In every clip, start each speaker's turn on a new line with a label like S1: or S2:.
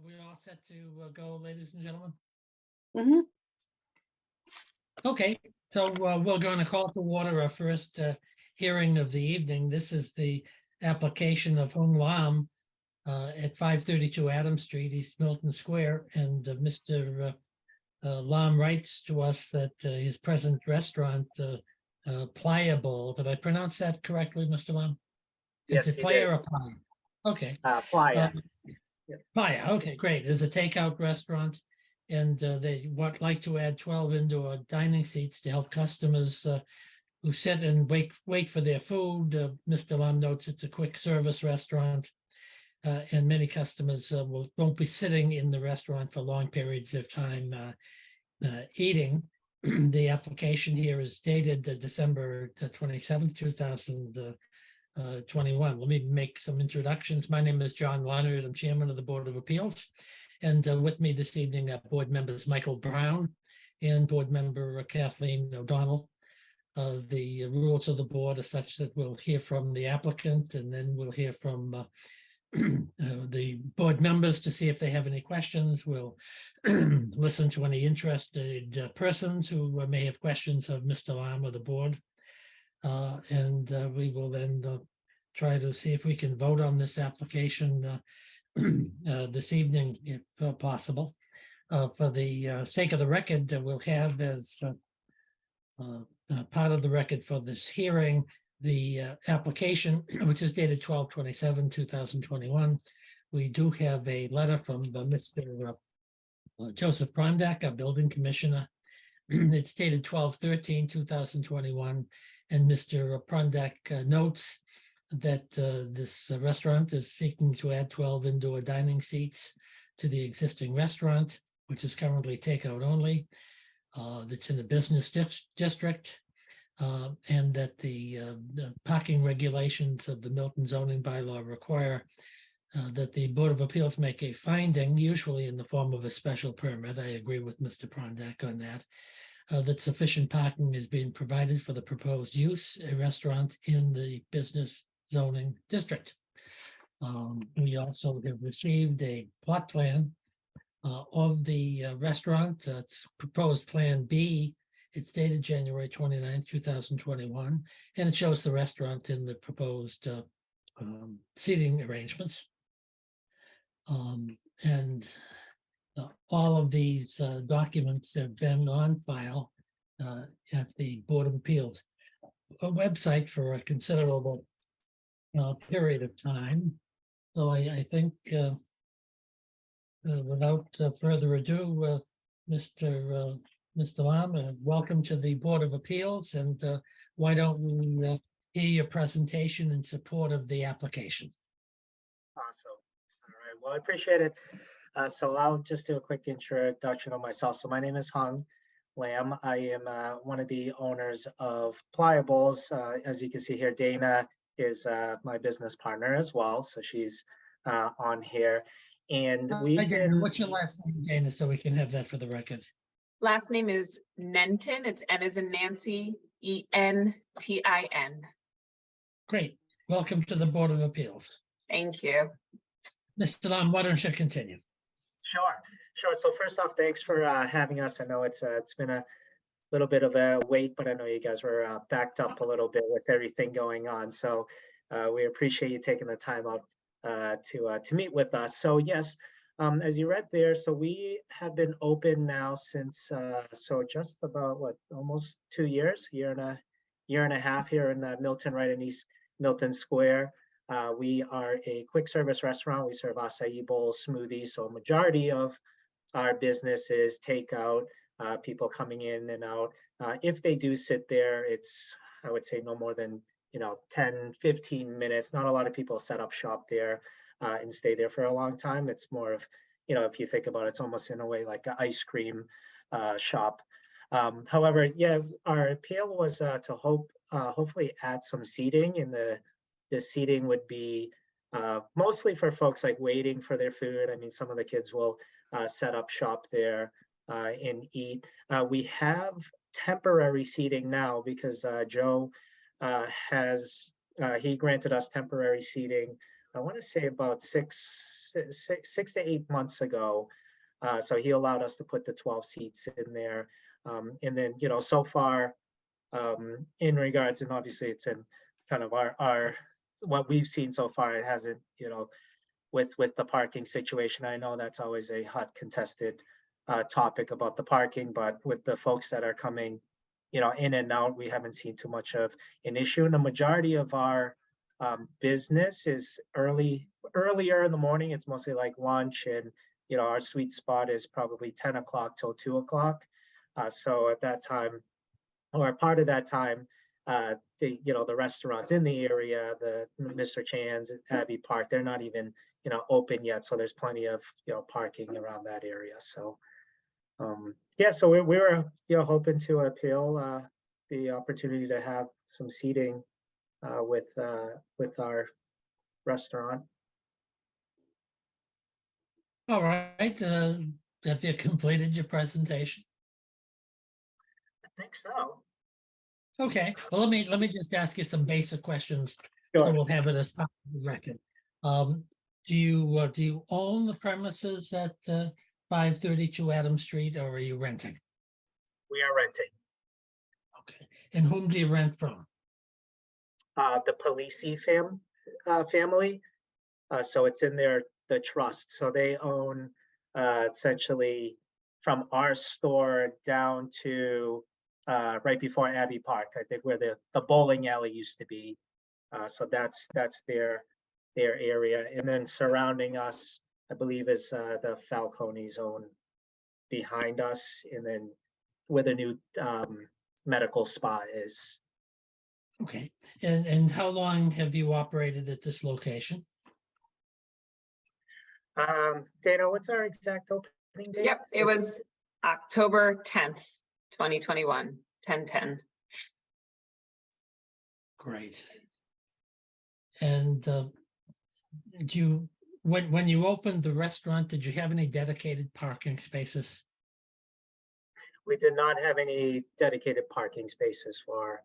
S1: We're all set to go, ladies and gentlemen.
S2: Mhm.
S1: Okay, so we're going to call to order our first hearing of the evening. This is the application of Hung Lam at 532 Adams Street, East Milton Square. And Mr. Lam writes to us that his present restaurant, Pliable, did I pronounce that correctly, Mr. Lam? Is
S3: Yes,
S1: it
S3: you
S1: Playa
S3: did.
S1: or Playa? Okay.
S3: Playa.
S1: Playa, okay, great. There's a takeout restaurant, and they would like to add 12 indoor dining seats to help customers who sit and wait for their food. Mr. Lam notes it's a quick service restaurant, and many customers won't be sitting in the restaurant for long periods of time eating. The application here is dated December 27th, 2021. Let me make some introductions. My name is John Leonard. I'm chairman of the Board of Appeals. And with me this evening are board members Michael Brown and board member Kathleen O'Donnell. The rules of the board are such that we'll hear from the applicant, and then we'll hear from the board members to see if they have any questions. We'll listen to any interested persons who may have questions of Mr. Lam or the board. And we will then try to see if we can vote on this application this evening, if possible. For the sake of the record, we'll have as part of the record for this hearing, the application, which is dated 12/27/2021. We do have a letter from Mr. Joseph Prondak, our building commissioner. It's dated 12/13/2021, and Mr. Prondak notes that this restaurant is seeking to add 12 indoor dining seats to the existing restaurant, which is currently takeout only. That's in a business district, and that the parking regulations of the Milton zoning bylaw require that the Board of Appeals make a finding, usually in the form of a special permit. I agree with Mr. Prondak on that. That sufficient parking is being provided for the proposed use, a restaurant in the business zoning district. We also have received a plot plan of the restaurant. It's proposed Plan B. It's dated January 29th, 2021, and it shows the restaurant in the proposed seating arrangements. And all of these documents have been on file at the Board of Appeals website for a considerable period of time. So I think without further ado, Mr. Lam, welcome to the Board of Appeals, and why don't we hear your presentation in support of the application?
S3: Awesome. All right. Well, I appreciate it. So I'll just do a quick introduction of myself. So my name is Hung Lam. I am one of the owners of Pliables. As you can see here, Dana is my business partner as well. So she's on here. And
S1: Hi, Dana. What's your last name, Dana, so we can have that for the record?
S2: Last name is Nentin. It's N as in Nancy, ENTIN.
S1: Great. Welcome to the Board of Appeals.
S2: Thank you.
S1: Mr. Lam, why don't you continue?
S3: Sure. So first off, thanks for having us. I know it's been a little bit of a wait, but I know you guys were backed up a little bit with everything going on. So we appreciate you taking the time out to meet with us. So yes, as you read there, so we have been open now since so just about almost 2 years, year and a half here in Milton, right in East Milton Square. We are a quick service restaurant. We serve acai bowls, smoothies. So a majority of our business is takeout, people coming in and out. If they do sit there, it's, I would say, no more than 10, 15 minutes. Not a lot of people set up shop there and stay there for a long time. It's more of, if you think about it, it's almost in a way like an ice cream shop. However, yeah, our appeal was to hopefully add some seating, and the seating would be mostly for folks like waiting for their food. I mean, some of the kids will set up shop there and eat. We have temporary seating now because Joe he granted us temporary seating I want to say about 6 to 8 months ago. So he allowed us to put the 12 seats in there. And then, so far, in regards, and obviously it's in kind of our what we've seen so far, it hasn't, with the parking situation. I know that's always a hot contested topic about the parking, but with the folks that are coming, in and out, we haven't seen too much of an issue. And the majority of our business is earlier in the morning. It's mostly like lunch, and our sweet spot is probably 10 o'clock till 2 o'clock. So at that time, or part of that time, the restaurants in the area, the Mr. Chan's, Abbey Park, they're not even open yet. So there's plenty of parking around that area. So yeah, so we were hoping to appeal the opportunity to have some seating with our restaurant.
S1: All right, have you completed your presentation?
S3: I think so.
S1: Okay, well, let me just ask you some basic questions, so
S3: Sure.
S1: we'll have it as part of the record. Do you own the premises at 532 Adams Street, or are you renting?
S3: We are renting.
S1: Okay, and whom do you rent from?
S3: The Polisi family. So it's in the trust. So they own essentially from our store down to right before Abbey Park, I think, where the bowling alley used to be. So that's their area. And then surrounding us, I believe, is the Falcone zone behind us, and then where the new medical spa is.
S1: Okay, and how long have you operated at this location?
S3: Dana, what's our exact opening date?
S2: Yep, it was October 10th, 2021, 10/10.
S1: Great. And when you opened the restaurant, did you have any dedicated parking spaces?
S3: We did not have any dedicated parking spaces for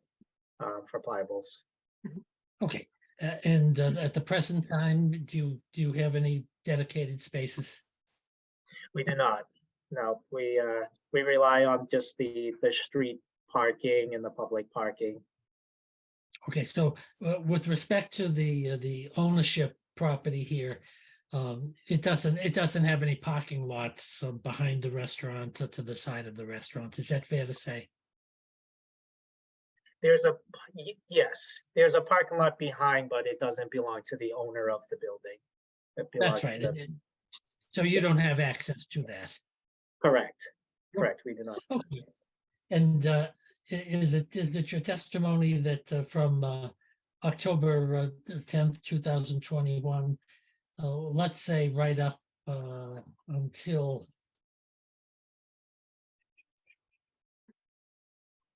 S3: Pliables.
S1: Okay, and at the present time, do you have any dedicated spaces?
S3: We do not. No, we rely on just the street parking and the public parking.
S1: Okay, so with respect to the ownership property here, it doesn't have any parking lots behind the restaurant or to the side of the restaurant. Is that fair to say?
S3: Yes, there's a parking lot behind, but it doesn't belong to the owner of the building. It belongs
S1: That's right.
S3: to the,
S1: So you don't have access to that.
S3: correct. We do not.
S1: Okay. And is it your testimony that from October 10th, 2021, let's say right up until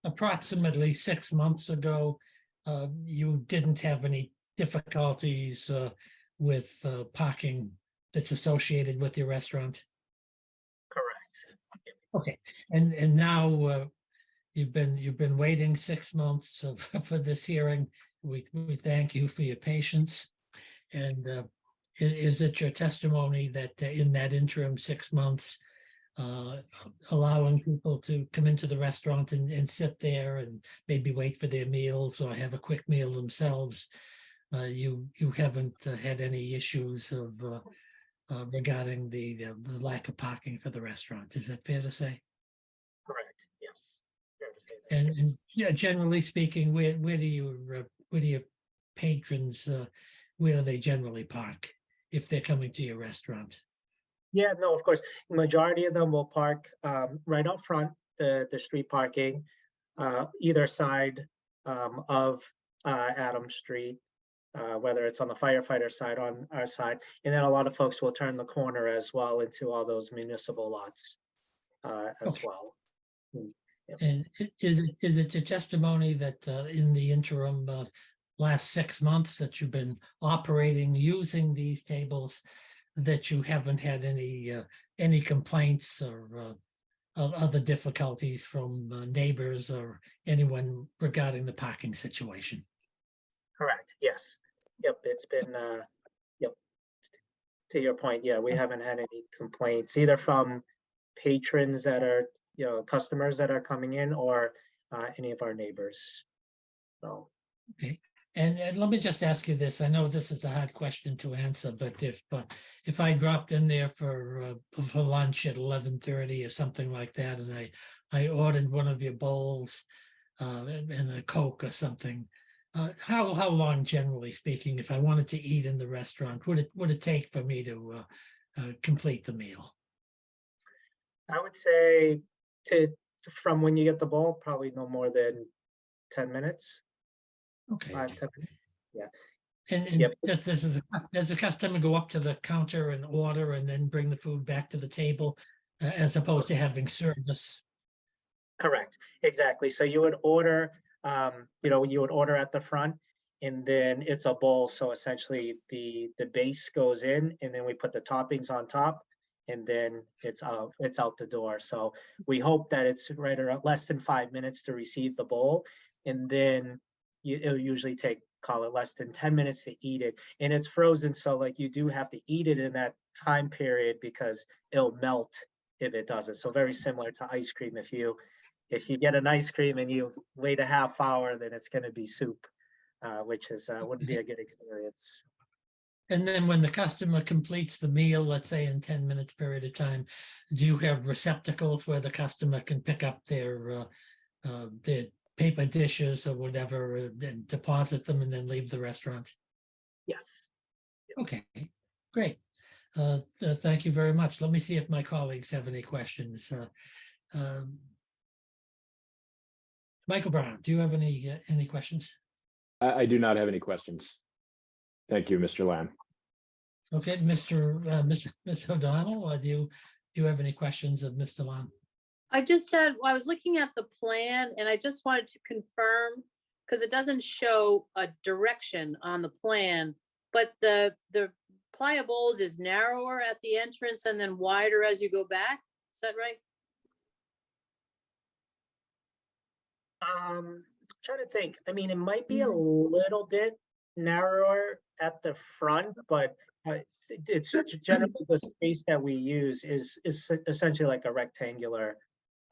S1: approximately 6 months ago, you didn't have any difficulties with parking that's associated with your restaurant?
S3: Correct.
S1: Okay, and now you've been waiting 6 months for this hearing. We thank you for your patience. And is it your testimony that in that interim 6 months, allowing people to come into the restaurant and sit there and maybe wait for their meals or have a quick meal themselves, you haven't had any issues of regarding the lack of parking for the restaurant? Is that fair to say?
S3: Correct. Yes. Fair to say that.
S1: And yeah, generally speaking, where do your patrons where do they generally park if they're coming to your restaurant?
S3: Yeah, no, of course. Majority of them will park right out front, the street parking, either side of Adams Street, whether it's on the firefighter side, on our side. And then a lot of folks will turn the corner as well into all those municipal lots as
S1: Okay.
S3: well.
S1: And is it your testimony that in the interim last 6 months that you've been operating using these tables, that you haven't had any complaints or other difficulties from neighbors or anyone regarding the parking situation?
S3: Correct. Yes. Yep. It's been to your point, yeah, we haven't had any complaints either from patrons that are, customers that are coming in or any of our neighbors. So,
S1: Okay, and let me just ask you this. I know this is a hard question to answer, but if I dropped in there for lunch at 11:30 or something like that, and I ordered one of your bowls and a Coke or something, how long, generally speaking, if I wanted to eat in the restaurant, would it take for me to complete the meal?
S3: I would say from when you get the bowl, probably no more than 10 minutes,
S1: Okay.
S3: 5-10 minutes. Yeah.
S1: And
S3: Yep.
S1: does the customer go up to the counter and order and then bring the food back to the table as opposed to having service?
S3: Correct, exactly. So you would order, you would order at the front and then it's a bowl. So essentially the base goes in and then we put the toppings on top and then it's out the door. So we hope that it's right around less than 5 minutes to receive the bowl. And then it'll usually take, call it less than 10 minutes to eat it. And it's frozen. So like you do have to eat it in that time period because it'll melt if it doesn't. So very similar to ice cream. If you get an ice cream and you wait a half hour, then it's going to be soup, which wouldn't be a good experience.
S1: And then when the customer completes the meal, let's say in 10 minutes period of time, do you have receptacles where the customer can pick up their paper dishes or whatever and deposit them and then leave the restaurant?
S3: Yes.
S1: Okay, great. Thank you very much. Let me see if my colleagues have any questions. Michael Brown, do you have any questions?
S4: I do not have any questions. Thank you, Mr. Lamb.
S1: Okay, Ms. O'Donnell, do you have any questions of Mr. Lamb?
S5: I was looking at the plan and I just wanted to confirm, because it doesn't show a direction on the plan, but the Playa Bowls is narrower at the entrance and then wider as you go back. Is that right?
S3: Trying to think. I mean, it might be a little bit narrower at the front, but it's generally the space that we use is essentially like a rectangular.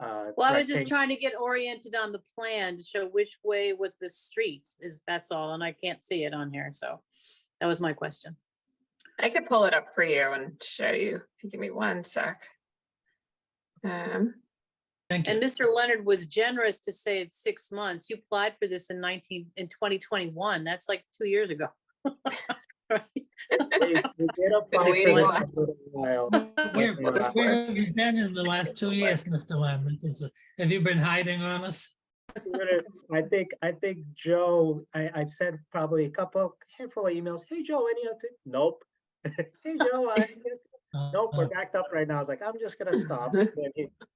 S5: Well, I was just trying to get oriented on the plan to show which way was the street, that's all, and I can't see it on here, so that was my question.
S2: I could pull it up for you and show you. If you give me one sec.
S1: Thank you.
S5: And Mr. Leonard was generous to say it's 6 months. You applied for this in 2021. That's like 2 years ago. Right?
S3: We did apply
S2: It's
S3: for
S2: way
S3: this
S2: more.
S3: a little while.
S1: Where have you been in the last 2 years, Mr. Lamb? Have you been hiding on us?
S3: I think Joe, I sent probably a handful of emails. Hey, Joe, any other? Nope. Hey, Joe, nope, we're backed up right now. I was like, I'm just gonna stop. And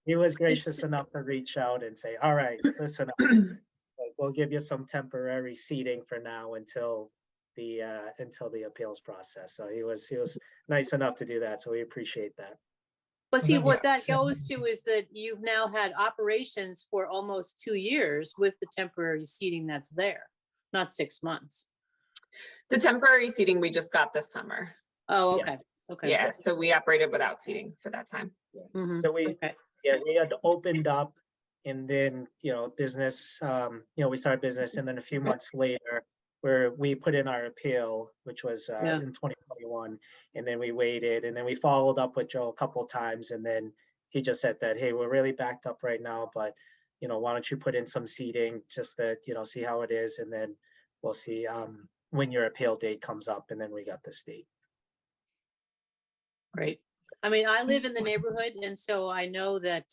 S3: he was gracious enough to reach out and say, all right, listen, we'll give you some temporary seating for now until the appeals process. So he was nice enough to do that. So we appreciate that.
S5: But see, what that
S1: Yeah.
S5: goes to is that you've now had operations for almost 2 years with the temporary seating that's there, not 6 months.
S2: The temporary seating we just got this summer.
S5: Oh, okay,
S3: Yes.
S5: okay.
S2: Yeah, so we operated without seating for that time.
S5: Mhm,
S3: So we
S5: okay.
S3: we had opened up and then, business, we started business and then a few months later where we put in our appeal, which was
S5: Yeah.
S3: in 2021. And then we waited and then we followed up with Joe a couple of times. And then he just said that, hey, we're really backed up right now, but, why don't you put in some seating just that, see how it is. And then we'll see when your appeal date comes up and then we got this date.
S5: Great. I mean, I live in the neighborhood and so I know that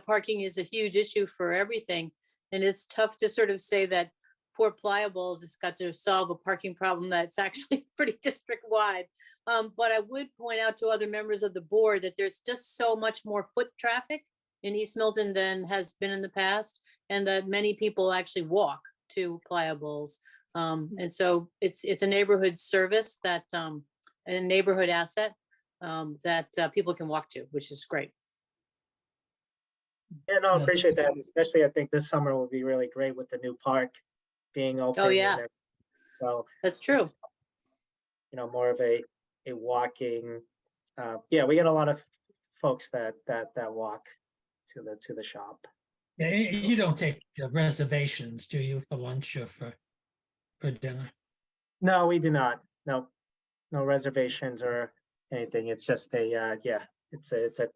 S5: parking is a huge issue for everything. And it's tough to sort of say that poor Playa Bowls has got to solve a parking problem that's actually pretty district wide. But I would point out to other members of the board that there's just so much more foot traffic in East Milton than has been in the past. And that many people actually walk to Playa Bowls. And so it's a neighborhood service that, a neighborhood asset that people can walk to, which is great.
S3: Yeah, no, I appreciate that. Especially, I think this summer will be really great with the new park being open.
S5: Oh,
S3: and
S5: yeah.
S3: everything. So
S5: That's true.
S3: more of a a walking, yeah, we get a lot of folks that walk to the shop.
S1: Yeah, you don't take reservations, do you, for lunch or for dinner?
S3: No, we do not. No, no reservations or anything. It's just it's a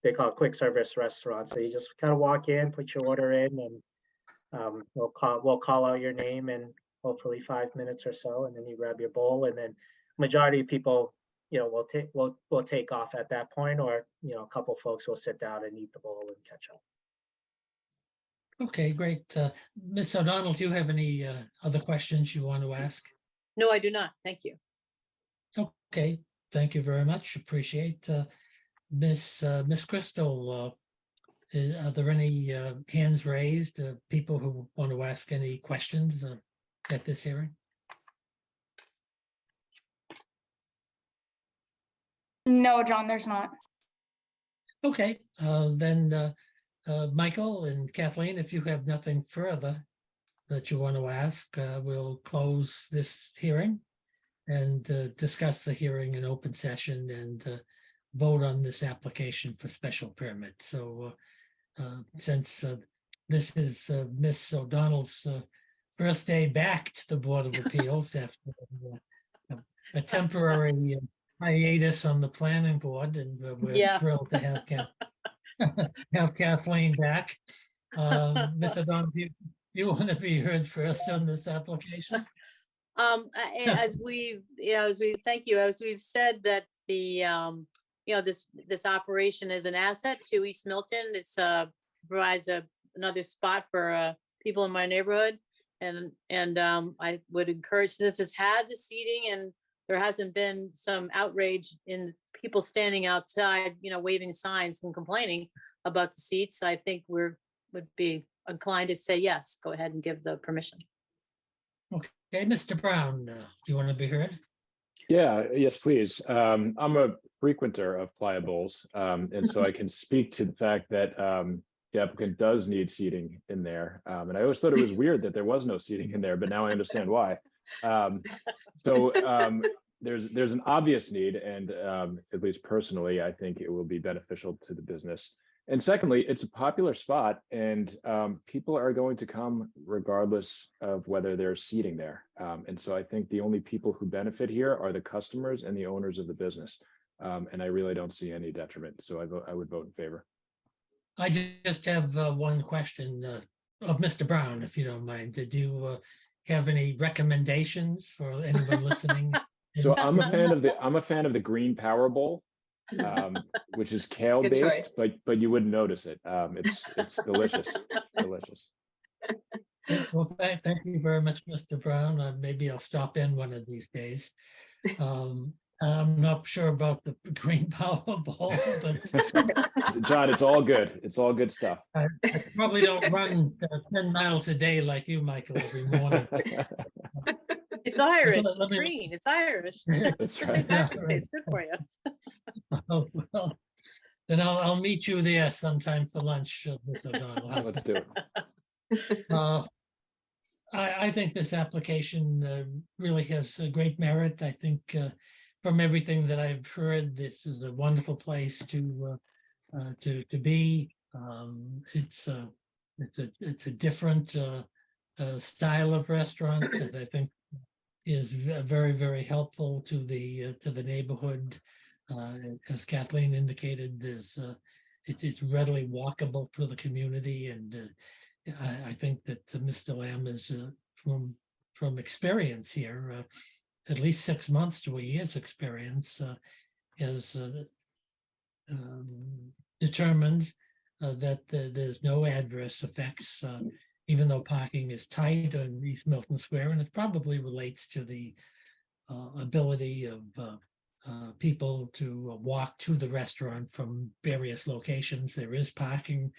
S3: they call it quick service restaurant. So you just kind of walk in, put your order in, and we'll call out your name in hopefully 5 minutes or so, and then you grab your bowl, and then majority of people, will take off at that point, or a couple folks will sit down and eat the bowl and catch up.
S1: Okay, great. Ms. O'Donnell, do you have any other questions you want to ask?
S5: No, I do not. Thank you.
S1: Okay, thank you very much. Appreciate. Miss Crystal, are there any hands raised? People who want to ask any questions at this hearing?
S6: No, John, there's not.
S1: Okay, then Michael and Kathleen, if you have nothing further that you want to ask, we'll close this hearing and discuss the hearing in open session and vote on this application for special permit. So since this is Miss O'Donnell's first day back to the Board of Appeals after a temporary hiatus on the planning board, and we're
S5: Yeah.
S1: thrilled to have Kathleen back. Miss O'Donnell, do you want to be heard first on this application?
S5: As we thank you, as we've said that the, this operation is an asset to East Milton. It's provides another spot for people in my neighborhood. And I would encourage, this has had the seating and there hasn't been some outrage in people standing outside, waving signs and complaining about the seats. I think would be inclined to say, yes, go ahead and give the permission.
S1: Okay, Mr. Brown, do you want to be heard?
S4: Yeah, yes, please. I'm a frequenter of Playa Bowls, and so I can speak to the fact that the applicant does need seating in there. And I always thought it was weird that there was no seating in there, but now I understand why. There's an obvious need, and at least personally, I think it will be beneficial to the business. And secondly, it's a popular spot, and people are going to come regardless of whether there's seating there. And so I think the only people who benefit here are the customers and the owners of the business. And I really don't see any detriment. So I would vote in favor.
S1: I just have one question of Mr. Brown, if you don't mind. Did you have any recommendations for anyone listening?
S4: So I'm a fan of the green power bowl, which is kale
S2: Good
S4: based,
S2: choice.
S4: but you wouldn't notice it. It's delicious, delicious.
S1: Well, thank you very much, Mr. Brown. Maybe I'll stop in one of these days. I'm not sure about the green power ball, but
S4: John, it's all good. It's all good stuff.
S1: I probably don't run 10 miles a day like you, Michael, every morning.
S5: It's Irish,
S1: Let
S5: it's
S1: me-
S5: green, it's Irish.
S1: That's
S5: It's for
S4: right.
S5: St. Patrick's Day, it's good for you.
S1: Oh, well, then I'll meet you there sometime for lunch, Ms. O'Donnell. How's
S4: Let's
S1: that?
S4: do it.
S1: I think this application really has a great merit. I think from everything that I've heard, this is a wonderful place to be. It's a different style of restaurant that I think is very, very helpful to the neighborhood. As Kathleen indicated, it's readily walkable through the community, and I think that Mr. Lamb is from experience here, at least 6 months to a year's experience, has determined that there's no adverse effects, even though parking is tight on East Milton Square, and it probably relates to the ability of people to walk to the restaurant from various locations. There is parking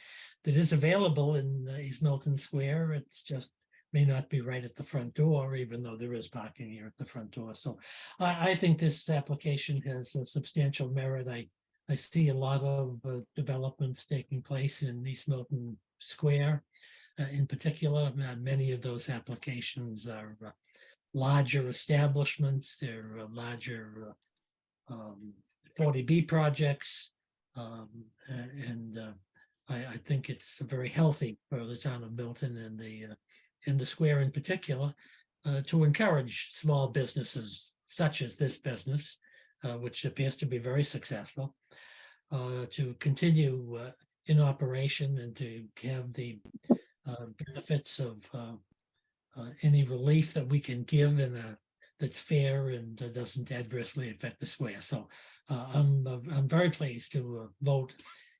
S1: that is available in East Milton Square. It's just may not be right at the front door, even though there is parking here at the front door. So I think this application has a substantial merit. I see a lot of developments taking place in East Milton Square. In particular, many of those applications are larger establishments. They're larger 40B projects. And I think it's very healthy for the town of Milton and the square in particular to encourage small businesses such as this business, which appears to be very successful, to continue in operation and to have the benefits of any relief that we can give that's fair and doesn't adversely affect the square. So I'm very pleased to vote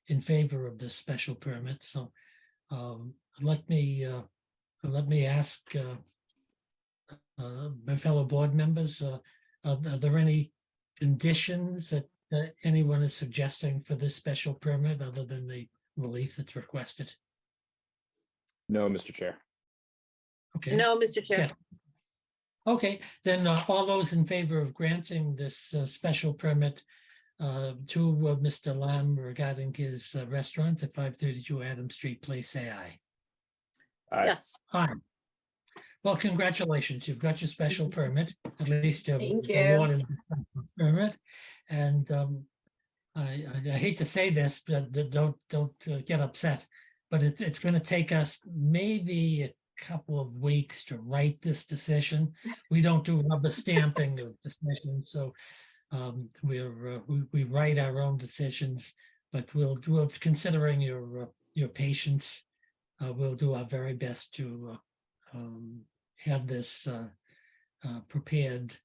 S1: in favor of this special permit. So let me ask my fellow board members, are there any conditions that anyone is suggesting for this special permit other than the relief that's requested?
S4: No, Mr. Chair.
S1: Okay.
S5: No, Mr. Chair.
S1: Yeah. Okay, then all those in favor of granting this special permit to Mr. Lam regarding his restaurant at 532 Adams Street, please say aye.
S4: Aye.
S5: Yes.
S1: Aye. Well, congratulations. You've got your special permit, at least
S2: Thank you.
S1: awarded the special permit. And I hate to say this, but don't get upset. But it's going to take us maybe a couple of weeks to write this decision. We don't do rubber stamping of decisions, so we write our own decisions. But we'll considering your patience, we'll do our very best to have this prepared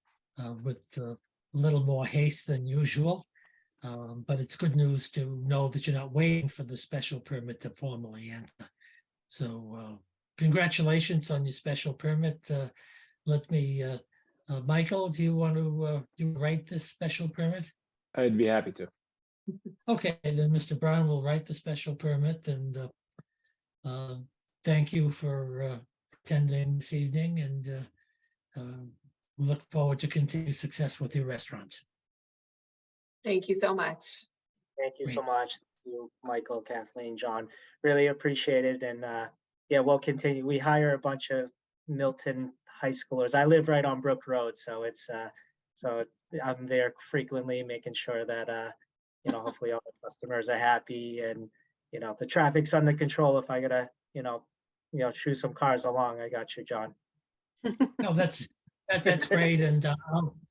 S1: with a little more haste than usual. But it's good news to know that you're not waiting for the special permit to formally enter. So congratulations on your special permit. Let me, Michael, do you want to write this special permit?
S4: I'd be happy to.
S1: Okay, then Mr. Brown will write the special permit, and thank you for attending this evening, and look forward to continued success with your restaurant.
S2: Thank you so much.
S3: Thank you so
S1: Great.
S3: much, you, Michael, Kathleen, John. Really appreciate it. And yeah, we'll continue. We hire a bunch of Milton high schoolers. I live right on Brook Road, so it's so I'm there frequently, making sure that you know, hopefully all the customers are happy, and you know, the traffic's under control. If I gotta, you know, shoo some cars along, I got you, John.
S1: No, that's great, and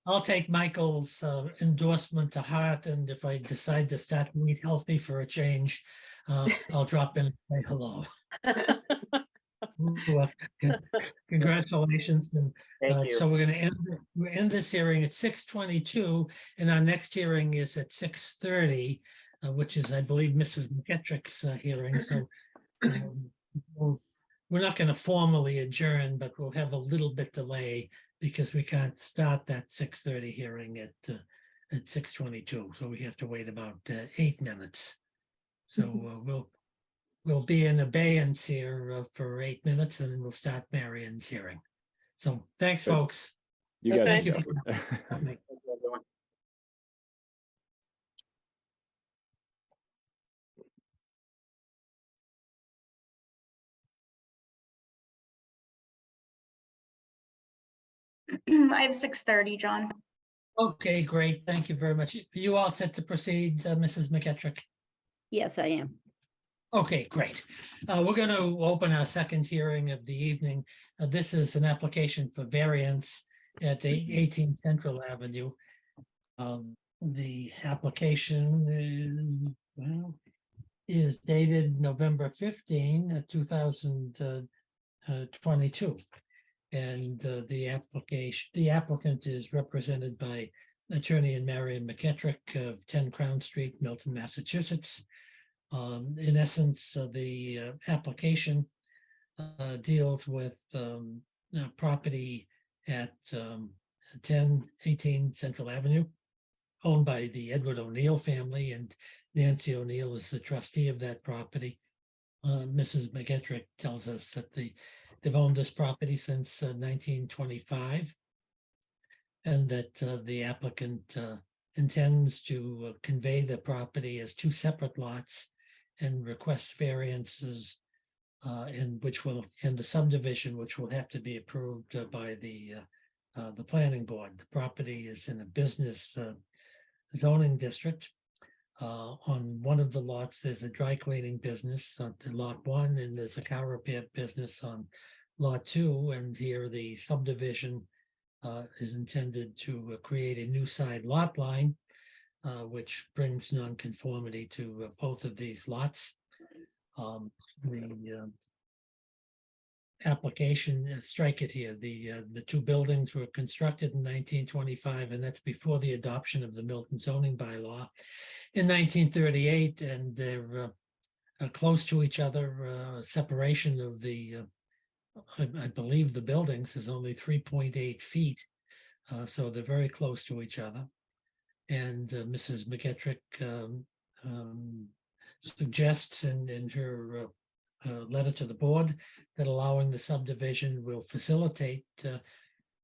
S1: I'll take Michael's endorsement to heart, and if I decide to start to eat healthy for a change, I'll drop in and say hello. Well, congratulations, and
S3: Thank you.
S1: so we're going to end this hearing at 6:22, and our next hearing is at 6:30, which is, I believe, Mrs. McKettrick's hearing. So we're not going to formally adjourn, but we'll have a little bit delay because we can't start that 6:30 hearing at 6:22. So we have to wait about 8 minutes. So we'll be in abeyance here for 8 minutes, and then we'll start Marion's hearing. So thanks,
S4: Good.
S1: folks.
S4: You guys
S5: Thank
S1: you.
S4: can go.
S3: Thank you, everyone.
S6: I have 6:30, John.
S1: Okay, great. Thank you very much. You all set to proceed, Mrs. McKettrick?
S7: Yes, I am.
S1: Okay, great. We're going to open our second hearing of the evening. This is an application for variance at 18 Central Avenue. The application is dated November 15, 2022. And the applicant is represented by attorney and Marion McKettrick of 10 Crown Street, Milton, Massachusetts. In essence, the application deals with property at 1018 Central Avenue, owned by the Edward O'Neill family, and Nancy O'Neill is the trustee of that property. Mrs. McKettrick tells us that they've owned this property since 1925, and that the applicant intends to convey the property as 2 separate lots and requests variances in the subdivision, which will have to be approved by the planning board. The property is in a business zoning district. On one of the lots, there's a dry cleaning business on the lot 1, and there's a car repair business on lot 2. And here the subdivision is intended to create a new side lot line, which brings nonconformity to both of these lots. The application, strike it here, the two buildings were constructed in 1925, and that's before the adoption of the Milton zoning bylaw in 1938, and they're close to each other. Separation of the, I believe the buildings is only 3.8 feet, so they're very close to each other. And Mrs. McGettrick suggests in her letter to the board that allowing the subdivision will facilitate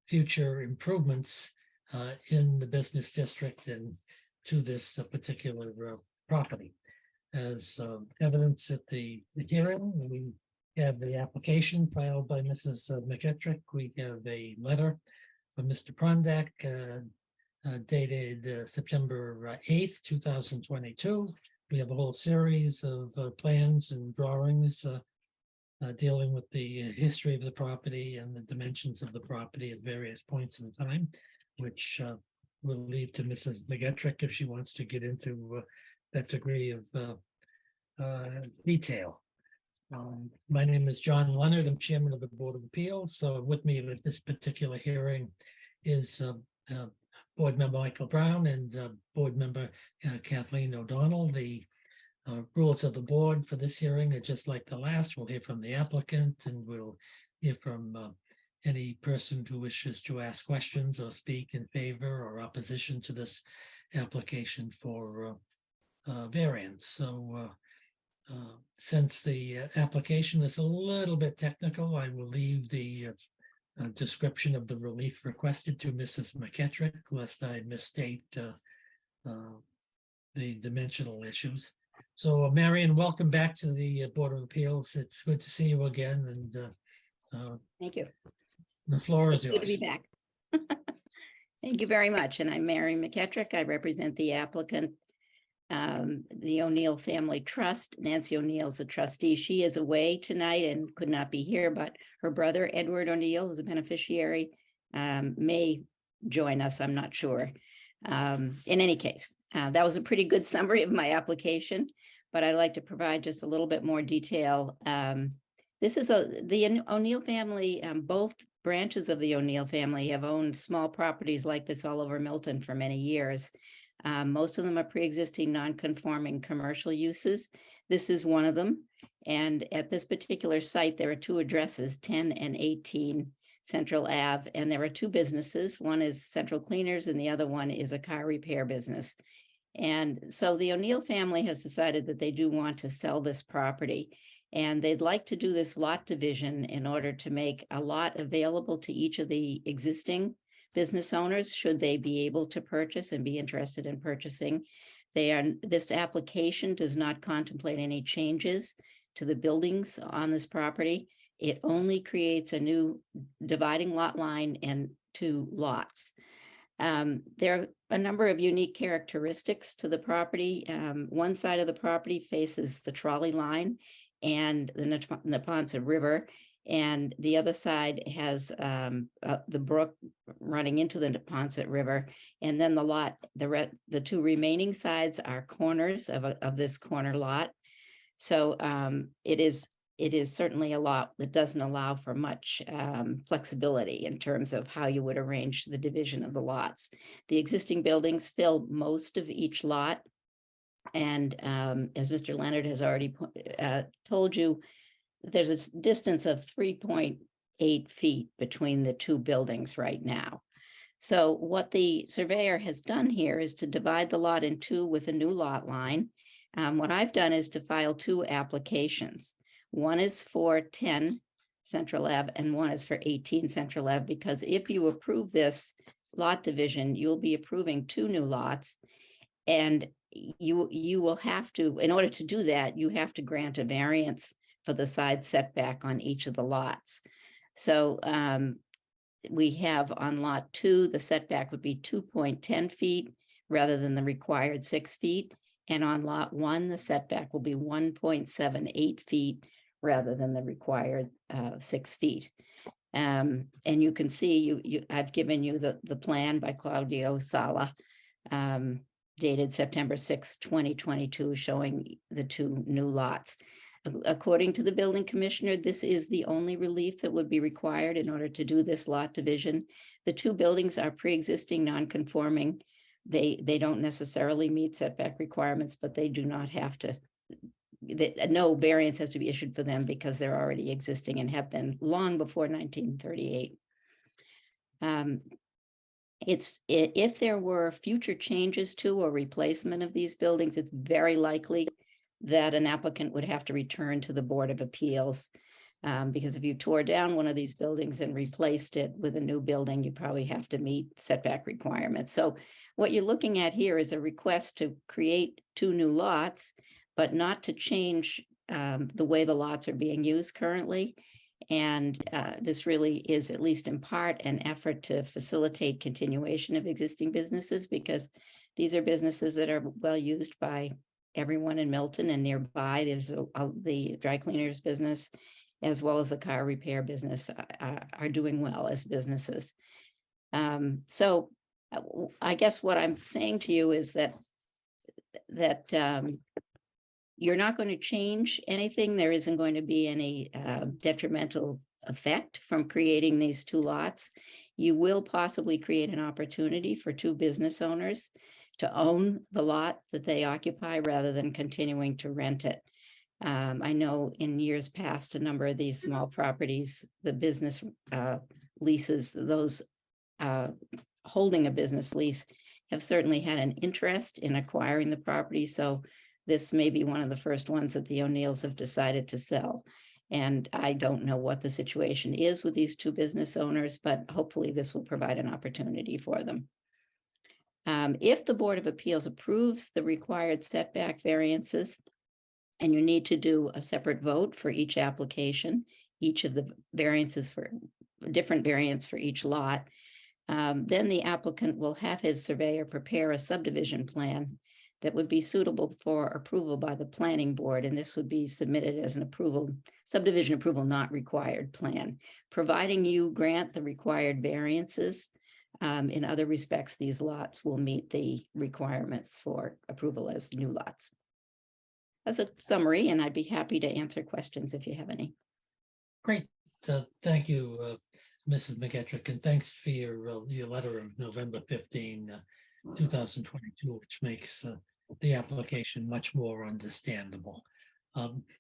S1: future improvements in the business district and to this particular property. As evidence at the hearing, we have the application filed by Mrs. McGettrick. We have a letter from Mr. Prondak dated September 8th, 2022. We have a whole series of plans and drawings dealing with the history of the property and the dimensions of the property at various points in time, which we'll leave to Mrs. McGettrick if she wants to get into that degree of detail. My name is John Leonard. I'm chairman of the Board of Appeals. So with me at this particular hearing is Board Member Michael Brown and Board Member Kathleen O'Donnell. The rules of the board for this hearing are just like the last. We'll hear from the applicant, and we'll hear from any person who wishes to ask questions or speak in favor or opposition to this application for variance. So since the application is a little bit technical, I will leave the description of the relief requested to Mrs. McGettrick, lest I misstate the dimensional issues. So Marion, welcome back to the Board of Appeals. It's good to see you again, and
S7: Thank you.
S1: the floor is
S7: It's good to be
S1: yours.
S7: back. Thank you very much. And I'm Mary McGettrick. I represent the applicant, the O'Neill Family Trust. Nancy O'Neill's the trustee. She is away tonight and could not be here, but her brother, Edward O'Neill, who's a beneficiary, may join us. I'm not sure. In any case, that was a pretty good summary of my application, but I'd like to provide just a little bit more detail. This is the O'Neill family, both branches of the O'Neill family have owned small properties like this all over Milton for many years. Most of them are pre-existing non-conforming commercial uses. This is one of them. And at this particular site, there are two addresses, 10 and 18 Central Ave, and there are two businesses. One is Central Cleaners and the other one is a car repair business. And so the O'Neill family has decided that they do want to sell this property, and they'd like to do this lot division in order to make a lot available to each of the existing business owners, should they be able to purchase and be interested in purchasing. This application does not contemplate any changes to the buildings on this property. It only creates a new dividing lot line and two lots. There are a number of unique characteristics to the property. One side of the property faces the trolley line and the Neponset River, and the other side has the brook running into the Neponset River. And then the lot, the two remaining sides are corners of this corner lot. So it is certainly a lot that doesn't allow for much flexibility in terms of how you would arrange the division of the lots. The existing buildings fill most of each lot. And as Mr. Leonard has already told you, there's a distance of 3.8 feet between the two buildings right now. So what the surveyor has done here is to divide the lot in two with a new lot line. What I've done is to file two applications. One is for 10 Central Ave and one is for 18 Central Ave, because if you approve this lot division, you'll be approving two new lots. And you will have to, in order to do that, you have to grant a variance for the side setback on each of the lots. So we have on lot 2, the setback would be 2.10 feet rather than the required 6 feet. And on lot 1, the setback will be 1.78 feet rather than the required 6 feet. And you can see, I've given you the plan by Claudio Sala, dated September 6, 2022, showing the 2 new lots. According to the building commissioner, this is the only relief that would be required in order to do this lot division. The 2 buildings are pre-existing non-conforming. They don't necessarily meet setback requirements, but they do not have to. No variance has to be issued for them because they're already existing and have been long before 1938. If there were future changes to or replacement of these buildings, it's very likely that an applicant would have to return to the Board of Appeals. Because if you tore down one of these buildings and replaced it with a new building, you probably have to meet setback requirements. So what you're looking at here is a request to create 2 new lots, but not to change the way the lots are being used currently. And this really is, at least in part, an effort to facilitate continuation of existing businesses, because these are businesses that are well used by everyone in Milton and nearby. There's the dry cleaners business, as well as the car repair business, are doing well as businesses. So I guess what I'm saying to you is that you're not going to change anything. There isn't going to be any detrimental effect from creating these 2 lots. You will possibly create an opportunity for 2 business owners to own the lot that they occupy rather than continuing to rent it. I know in years past, a number of these small properties, the business leases, those holding a business lease, have certainly had an interest in acquiring the property. So this may be one of the first ones that the O'Neills have decided to sell. And I don't know what the situation is with these 2 business owners, but hopefully this will provide an opportunity for them. If the Board of Appeals approves the required setback variances, and you need to do a separate vote for each application, each of the variances for different variants for each lot, then the applicant will have his surveyor prepare a subdivision plan that would be suitable for approval by the planning board. And this would be submitted as an subdivision approval not required plan. Providing you grant the required variances, in other respects, these lots will meet the requirements for approval as new lots. That's a summary, and I'd be happy to answer questions if you have any.
S1: Great. Thank you, Mrs. McGetrick, and thanks for your letter of November 15, 2022, which makes the application much more understandable.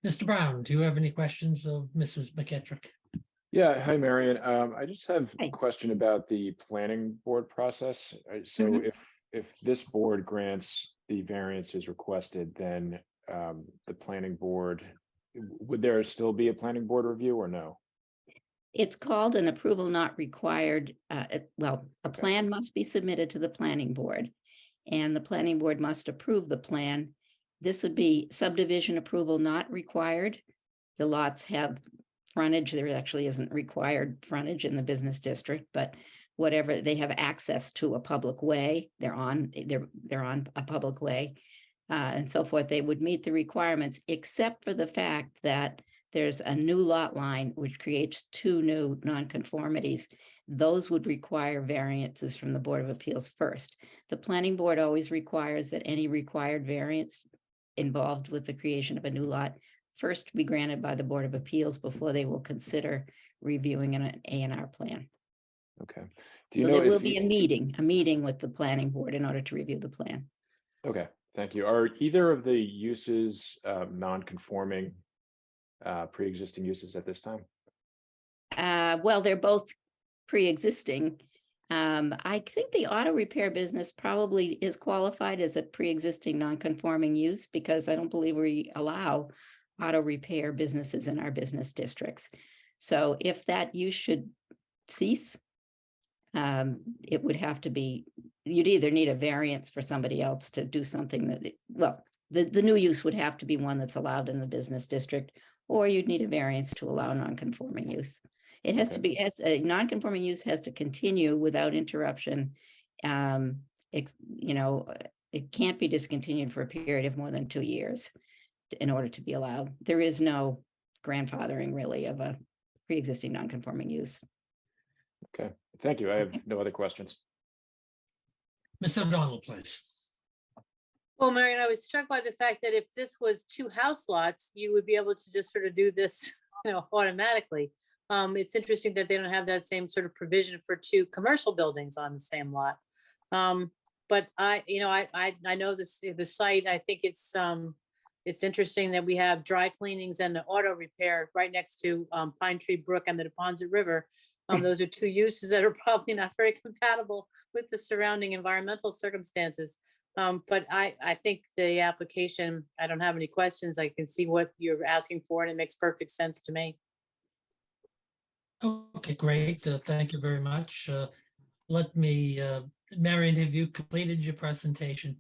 S1: Mr. Brown, do you have any questions of Mrs. McGetrick?
S4: Yeah, hi, Marion. I just have
S7: Hi.
S4: a question about the planning board process. So if this board grants the variances requested, then the planning board, would there still be a planning board review or no?
S7: It's called an approval not required. Well, a plan must be submitted to the planning board, and the planning board must approve the plan. This would be subdivision approval not required. The lots have frontage. There actually isn't required frontage in the business district, but whatever, they have access to a public way. They're on a public way, and so forth. They would meet the requirements, except for the fact that there's a new lot line which creates 2 new nonconformities. Those would require variances from the Board of Appeals first. The planning board always requires that any required variance involved with the creation of a new lot first be granted by the Board of Appeals before they will consider reviewing an A&R plan.
S4: Okay. Do you
S7: So
S4: know
S7: there will
S4: if
S7: be a meeting with the planning board in order to review the plan.
S4: Okay, thank you. Are either of the uses non-conforming pre-existing uses at this time?
S7: Well, they're both pre-existing. I think the auto repair business probably is qualified as a pre-existing non-conforming use, because I don't believe we allow auto repair businesses in our business districts. So if that use should cease, it would have to be, you'd either need a variance for somebody else to do something that, the new use would have to be one that's allowed in the business district, or you'd need a variance to allow non-conforming use. It has to be, as a non-conforming use has to continue without interruption it can't be discontinued for a period of more than 2 years in order to be allowed. There is no grandfathering really of a pre-existing non-conforming use.
S4: Okay, thank you. I have no other questions.
S1: Ms. O'Donnell, please.
S5: Well, Marion, I was struck by the fact that if this was 2 house lots, you would be able to just sort of do this, automatically. It's interesting that they don't have that same sort of provision for 2 commercial buildings on the same lot. But I know the site. I think it's interesting that we have dry cleanings and the auto repair right next to Pine Tree Brook and the Deposit River. Those are 2 uses that are probably not very compatible with the surrounding environmental circumstances. But I think the application, I don't have any questions. I can see what you're asking for, and it makes perfect sense to me.
S1: Okay, great. Thank you very much. Let me, Marion, have you completed your presentation?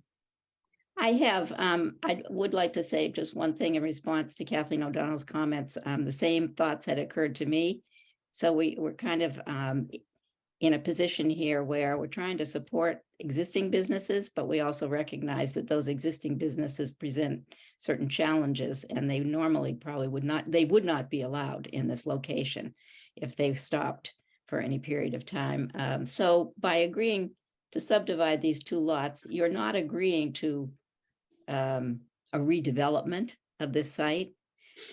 S7: I have, I would like to say just one thing in response to Kathleen O'Donnell's comments. The same thoughts had occurred to me. So we're kind of in a position here where we're trying to support existing businesses, but we also recognize that those existing businesses present certain challenges, and they normally probably would not be allowed in this location if they've stopped for any period of time. So by agreeing to subdivide these 2 lots, you're not agreeing to a redevelopment of this site,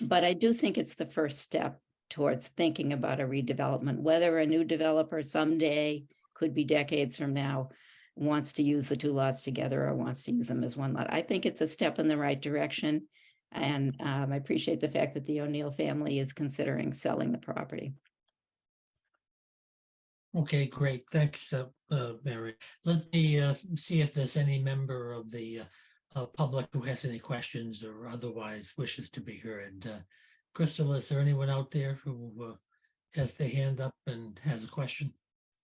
S7: but I do think it's the first step towards thinking about a redevelopment. Whether a new developer someday, could be decades from now, wants to use the 2 lots together or wants to use them as 1 lot. I think it's a step in the right direction. And I appreciate the fact that the O'Neill family is considering selling the property.
S1: Okay, great. Thanks, Mary. Let me see if there's any member of the public who has any questions or otherwise wishes to be heard. Crystal, is there anyone out there who has their hand up and has a question?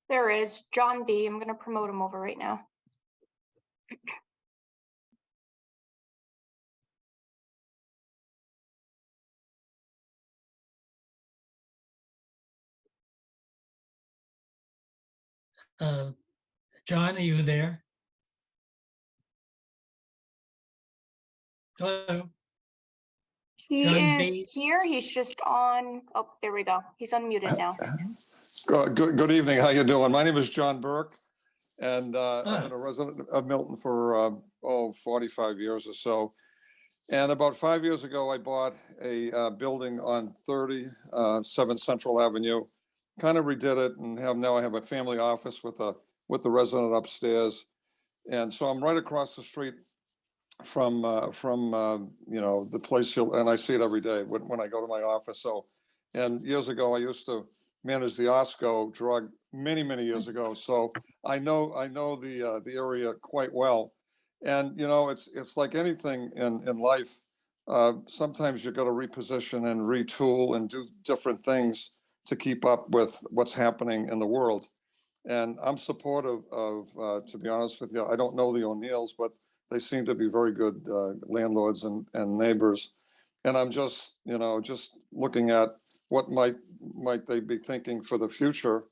S6: There is John B. I'm going to promote him over right now.
S1: John, are you there? Hello?
S6: He
S1: John
S6: is
S1: B.
S6: here. He's just on. Oh, there we go. He's unmuted now.
S8: Good evening. How you doing? My name is John Burke, and I've been a resident of Milton for 45 years or so. And about 5 years ago, I bought a building on 37 Central Avenue, kind of redid it, and now I have a family office with the resident upstairs. And so I'm right across the street from the place, and I see it every day when I go to my office. So, and years ago, I used to manage the Osco drug many years ago. So I know the area quite well. And it's like anything in life. Sometimes you've got to reposition and retool and do different things to keep up with what's happening in the world. And I'm supportive of, to be honest with you, I don't know the O'Neills, but they seem to be very good landlords and neighbors. And I'm just looking at what might they be thinking for the future.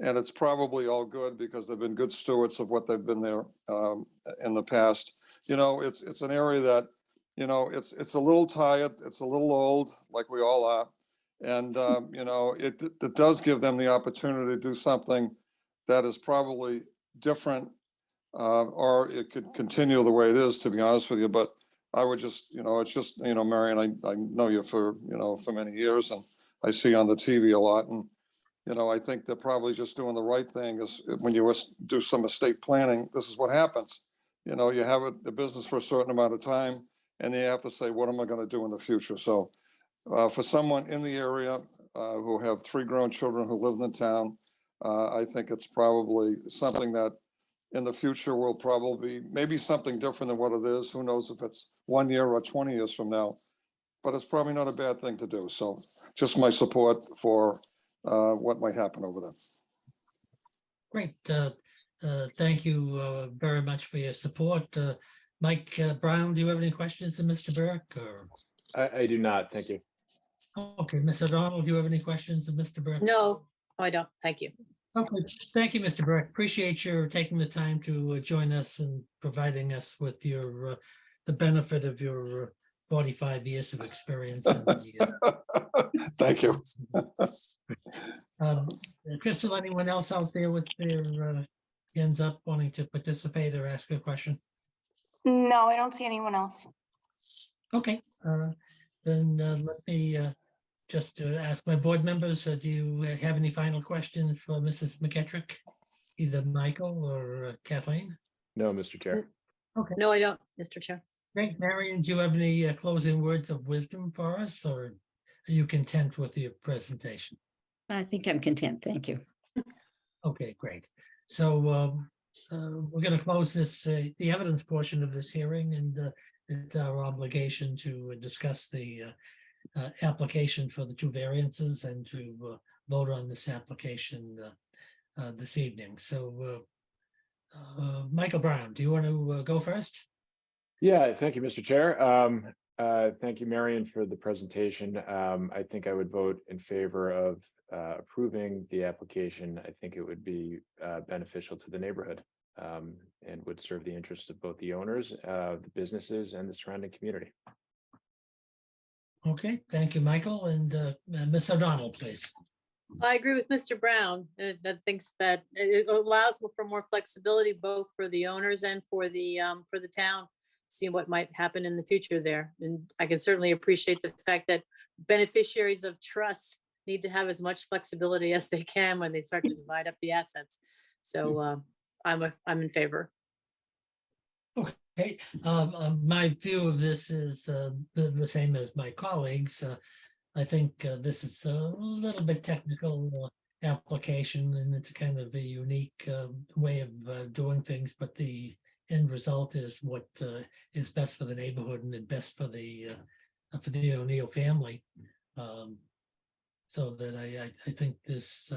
S8: And it's probably all good because they've been good stewards of what they've been there in the past. It's an area that, it's a little tired, it's a little old, like we all are. And, it does give them the opportunity to do something that is probably different, or it could continue the way it is, to be honest with you. But I would just, it's just, Marion, I know you for many years, and I see you on the TV a lot. And, I think they're probably just doing the right thing. Is when you do some estate planning, this is what happens. You have a business for a certain amount of time, and you have to say, what am I going to do in the future? So for someone in the area who have 3 grown children who live in the town, I think it's probably something that in the future will probably maybe something different than what it is. Who knows if it's 1 year or 20 years from now, but it's probably not a bad thing to do. So just my support for what might happen over there.
S1: Great. Thank you very much for your support. Mike Brown, do you have any questions to Mr. Burke? Or?
S4: I do not. Thank you.
S1: Okay, Ms. O'Donnell, do you have any questions of Mr. Burke?
S5: No, I don't. Thank you.
S1: Okay, thank you, Mr. Burke. Appreciate your taking the time to join us and providing us with your, the benefit of your 45 years of experience. In the,
S8: Thank you.
S1: Crystal, anyone else out there with their hands up wanting to participate or ask a question?
S6: No, I don't see anyone else.
S1: Okay, then let me just ask my board members, do you have any final questions for Mrs. McKettrick? Either Michael or Kathleen?
S4: No, Mr. Chair.
S1: Okay,
S5: No, I don't, Mr. Chair.
S1: great. Marion, do you have any closing words of wisdom for us, or are you content with your presentation?
S7: I think I'm content. Thank you.
S1: Okay, great. So we're going to close this, the evidence portion of this hearing, and it's our obligation to discuss the application for the two variances and to vote on this application this evening. So Michael Brown, do you want to go first?
S4: Yeah, thank you, Mr. Chair. Thank you, Marion, for the presentation. I think I would vote in favor of approving the application. I think it would be beneficial to the neighborhood and would serve the interests of both the owners, the businesses, and the surrounding community.
S1: Okay, thank you, Michael, and Ms. O'Donnell, please.
S5: I agree with Mr. Brown. That thinks that it allows for more flexibility, both for the owners and for the town, see what might happen in the future there. And I can certainly appreciate the fact that beneficiaries of trust need to have as much flexibility as they can when they start to divide up the assets. So I'm in favor.
S1: Okay, my view of this is the same as my colleagues. I think this is a little bit technical application, and it's kind of a unique way of doing things, but the end result is what is best for the neighborhood and best for the O'Neill family. So that I think this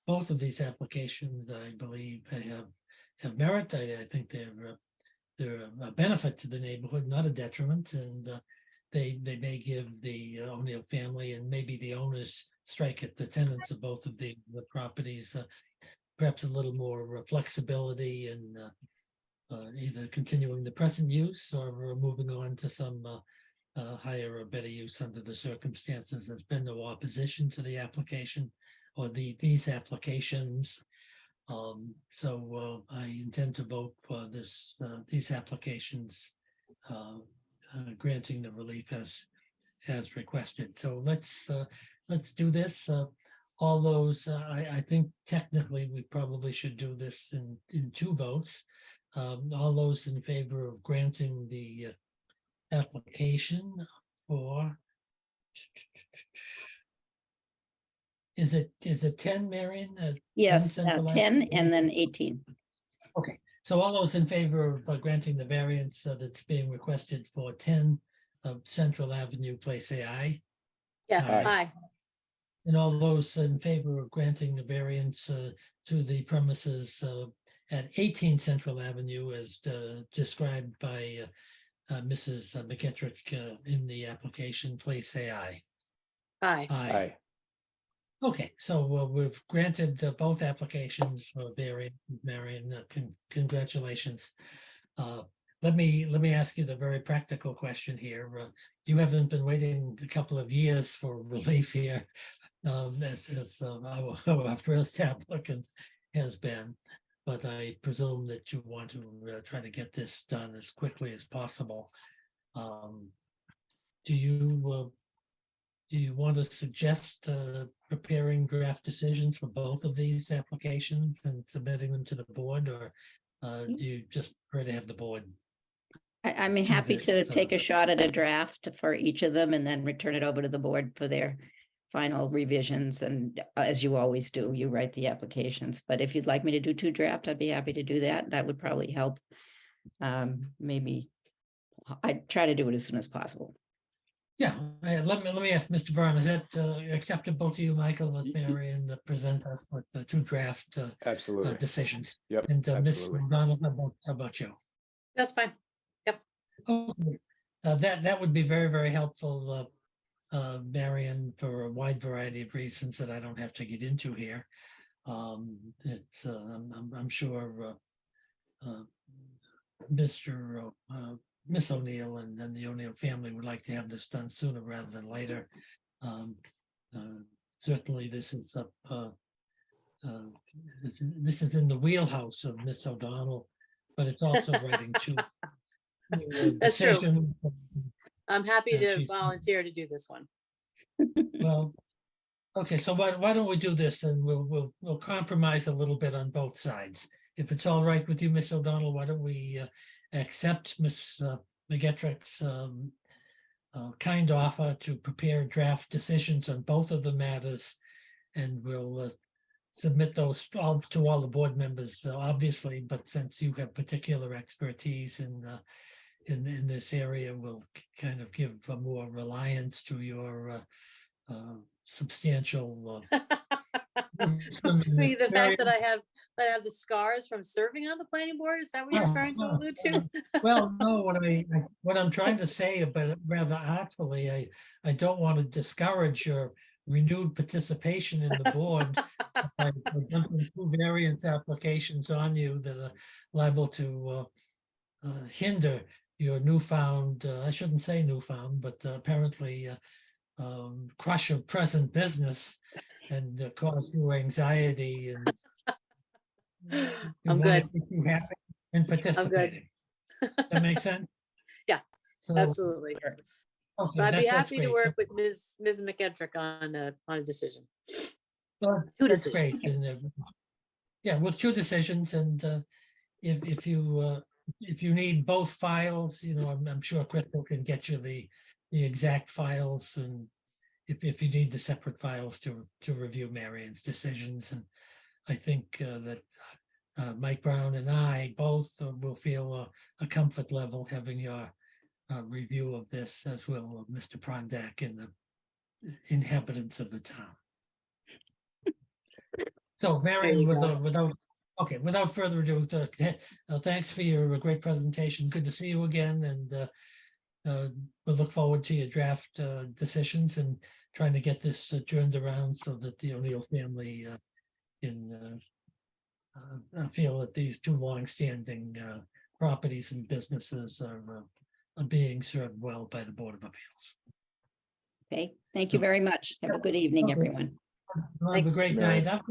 S1: both of these applications, I believe, have merit. I think they're a benefit to the neighborhood, not a detriment, and they may give the O'Neill family and maybe the owners strike at the tenants of both of the properties, perhaps a little more flexibility in either continuing the present use or moving on to some higher or better use under the circumstances. There's been no opposition to the application or these applications. So I intend to vote for these applications granting the relief as requested. So let's do this. All those, I think technically we probably should do this in two votes. All those in favor of granting the application for, is it 10, Marion?
S7: Yes,
S1: Central
S7: 10
S1: Avenue?
S7: and then 18.
S1: Okay, so all those in favor of granting the variance that's being requested for 10 Central Avenue, please say aye.
S5: Yes,
S1: Aye.
S5: aye.
S1: And all those in favor of granting the variance to the premises at 18 Central Avenue as described by Mrs. McKettrick in the application, please say aye.
S5: Aye.
S4: Aye.
S1: Okay, so we've granted both applications for variance, Marion. Congratulations. Let me ask you the very practical question here. You haven't been waiting a couple of years for relief here, as our first applicant has been, but I presume that you want to try to get this done as quickly as possible. Do you want to suggest preparing draft decisions for both of these applications and submitting them to the board, or do you just prefer to have the board?
S7: I'm happy to
S1: this,
S7: take a shot at a draft for each of them and then return it over to the board for their final revisions. And as you always do, you write the applications. But if you'd like me to do two drafts, I'd be happy to do that. That would probably help. Maybe I'd try to do it as soon as possible.
S1: Yeah, let me ask Mr. Brown, is that acceptable to you, Michael, that Marion present us with the two draft
S4: Absolutely.
S1: decisions?
S4: Yep.
S1: And Ms.
S4: absolutely.
S1: McDonald, how about you?
S5: That's fine.
S1: Okay. That would be very, very helpful, Marion, for a wide variety of reasons that I don't have to get into here. It's, I'm sure Mr. Miss O'Neill and then the O'Neill family would like to have this done sooner rather than later. Certainly, this is up. This is in the wheelhouse of Miss O'Donnell, but it's also writing to
S5: That's true.
S1: decision.
S5: I'm happy
S1: Yeah,
S5: to
S1: she's-
S5: volunteer to do this one.
S1: Well, okay, so why don't we do this and we'll compromise a little bit on both sides. If it's all right with you, Miss O'Donnell, why don't we accept Miss McGettrick's kind offer to prepare draft decisions on both of the matters, and we'll submit those all to all the board members, obviously, but since you have particular expertise in this area, we'll kind of give more reliance to your substantial wisdom and
S5: The fact that I
S1: experience.
S5: have the scars from serving on the planning board, is that what you're trying to allude to?
S1: Well, no, what I'm trying to say, but rather artfully, I don't want to discourage your renewed participation in the board by dumping 2 variance applications on you that are liable to hinder your newfound, I shouldn't say newfound, but apparently crush of present business and cause you anxiety and
S5: I'm good.
S1: keep you happy and participating. That makes sense?
S5: Yeah,
S1: So,
S5: Absolutely.
S1: okay,
S5: But I'd be
S1: that's
S5: happy to
S1: great.
S5: work with Ms. McGettrick on a decision.
S1: So,
S5: Two
S1: that's great.
S5: decisions.
S1: And, yeah, with 2 decisions, and if you need both files, I'm sure Crystal can get you the exact files, and if you need the separate files to review Marion's decisions. And I think that Mike Brown and I both will feel a comfort level having your review of this, as will Mr. Prondak and the inhabitants of the town. So Marion,
S2: you go.
S1: without further ado, thanks for your great presentation. Good to see you again, and we'll look forward to your draft decisions and trying to get this turned around so that the O'Neill family can feel that these 2 longstanding properties and businesses are being served well by the Board of Appeals.
S7: Okay, thank you very much. Have a good evening,
S1: Okay.
S7: everyone.
S1: Have a
S5: Thanks.
S1: great night. I've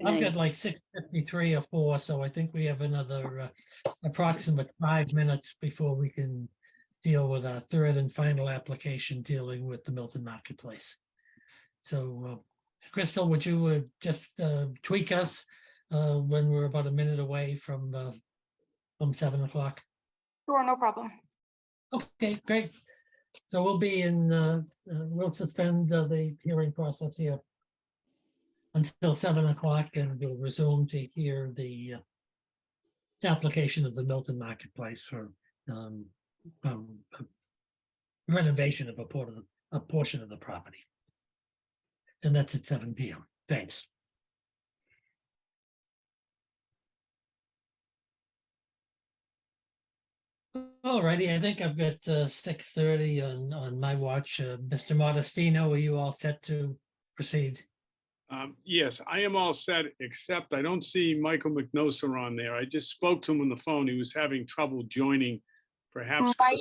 S7: night.
S1: got like 6:53 or 4, so I think we have another approximate 5 minutes before we can deal with our 3rd and final application dealing with the Milton Marketplace. So, Crystal, would you just tweak us when we're about a minute away from 7 o'clock?
S6: Sure, no problem.
S1: Okay, great. So we'll be we'll suspend the hearing process here until 7 o'clock, and we'll resume to hear the application of the Milton Marketplace for renovation of a portion of the property. And that's at 7 p.m. Thanks. All righty, I think I've got 6:30 on my watch. Mr. Modestino, are you all set to proceed?
S9: Yes, I am all set, except I don't see Michael McNosa on there. I just spoke to him on the phone. He was having trouble joining. Perhaps.
S6: Mike,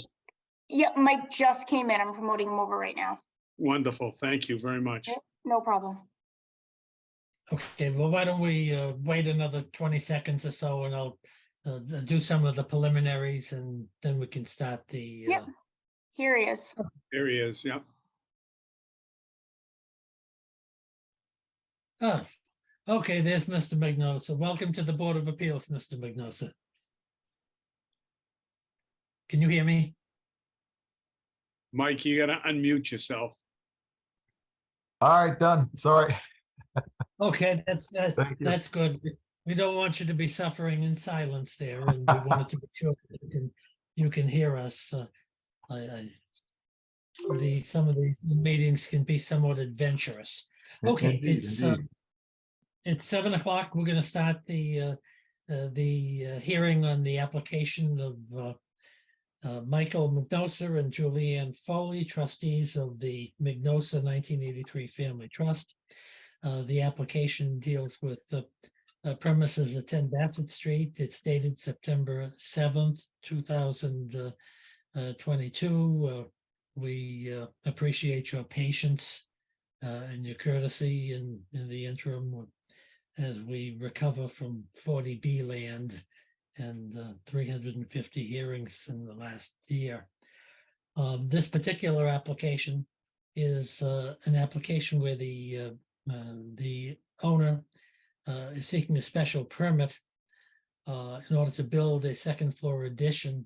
S6: yeah, Mike just came in. I'm promoting him over right now.
S9: Wonderful. Thank you very much.
S6: Yep. No problem.
S1: Okay, well, why don't we wait another 20 seconds or so, and I'll do some of the preliminaries, and then we can start the.
S6: Yep. Here he is.
S9: There he is. Yep.
S1: Oh, okay, there's Mr. Magnosa. Welcome to the Board of Appeals, Mr. Magnosa. Can you hear me?
S9: Mike, you got to unmute yourself.
S10: All right, done. Sorry.
S1: Okay, that's
S10: Thank you.
S1: that's good. We don't want you to be suffering in silence there, and we wanted to be sure that you can hear us. Some of these meetings can be somewhat adventurous. Okay,
S10: Indeed, indeed.
S1: it's 7 o'clock. We're going to start the hearing on the application of Michael McNosa and Julianne Foley, trustees of the McNosa 1983 Family Trust. The application deals with the premises at 10 Bassett Street. It's dated September 7th, 2022. We appreciate your patience and your courtesy in the interim as we recover from 40B land and 350 hearings in the last year. This particular application is an application where the owner is seeking a special permit in order to build a second floor addition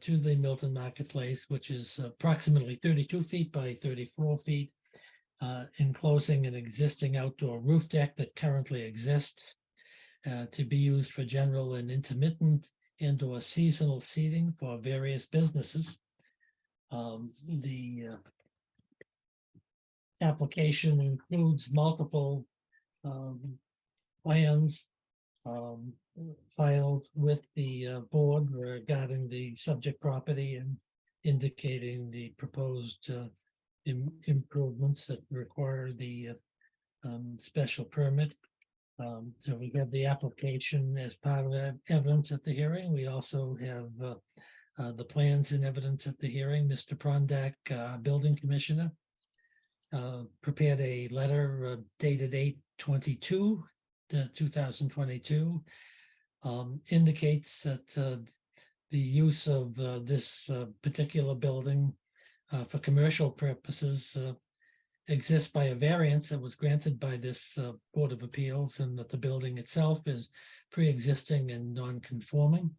S1: to the Milton Marketplace, which is approximately 32 feet by 34 feet, enclosing an existing outdoor roof deck that currently exists to be used for general and intermittent and/or seasonal seating for various businesses. The application includes multiple plans filed with the board regarding the subject property and indicating the proposed improvements that require the special permit. So we have the application as part of the evidence at the hearing. We also have the plans in evidence at the hearing. Mr. Prondak, building commissioner, prepared a letter dated 8/22, 2022, indicates that the use of this particular building for commercial purposes exists by a variance that was granted by this Board of Appeals, and that the building itself is pre-existing and non-conforming,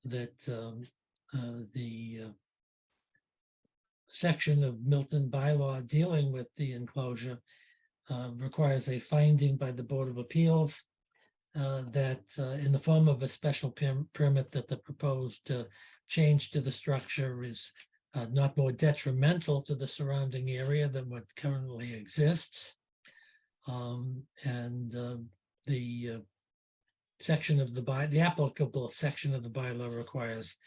S1: that the section of Milton bylaw dealing with the enclosure requires a finding by the Board of Appeals that in the form of a special permit that the proposed change to the structure is not more detrimental to the surrounding area than what currently exists. The section of the applicable section of the bylaw requires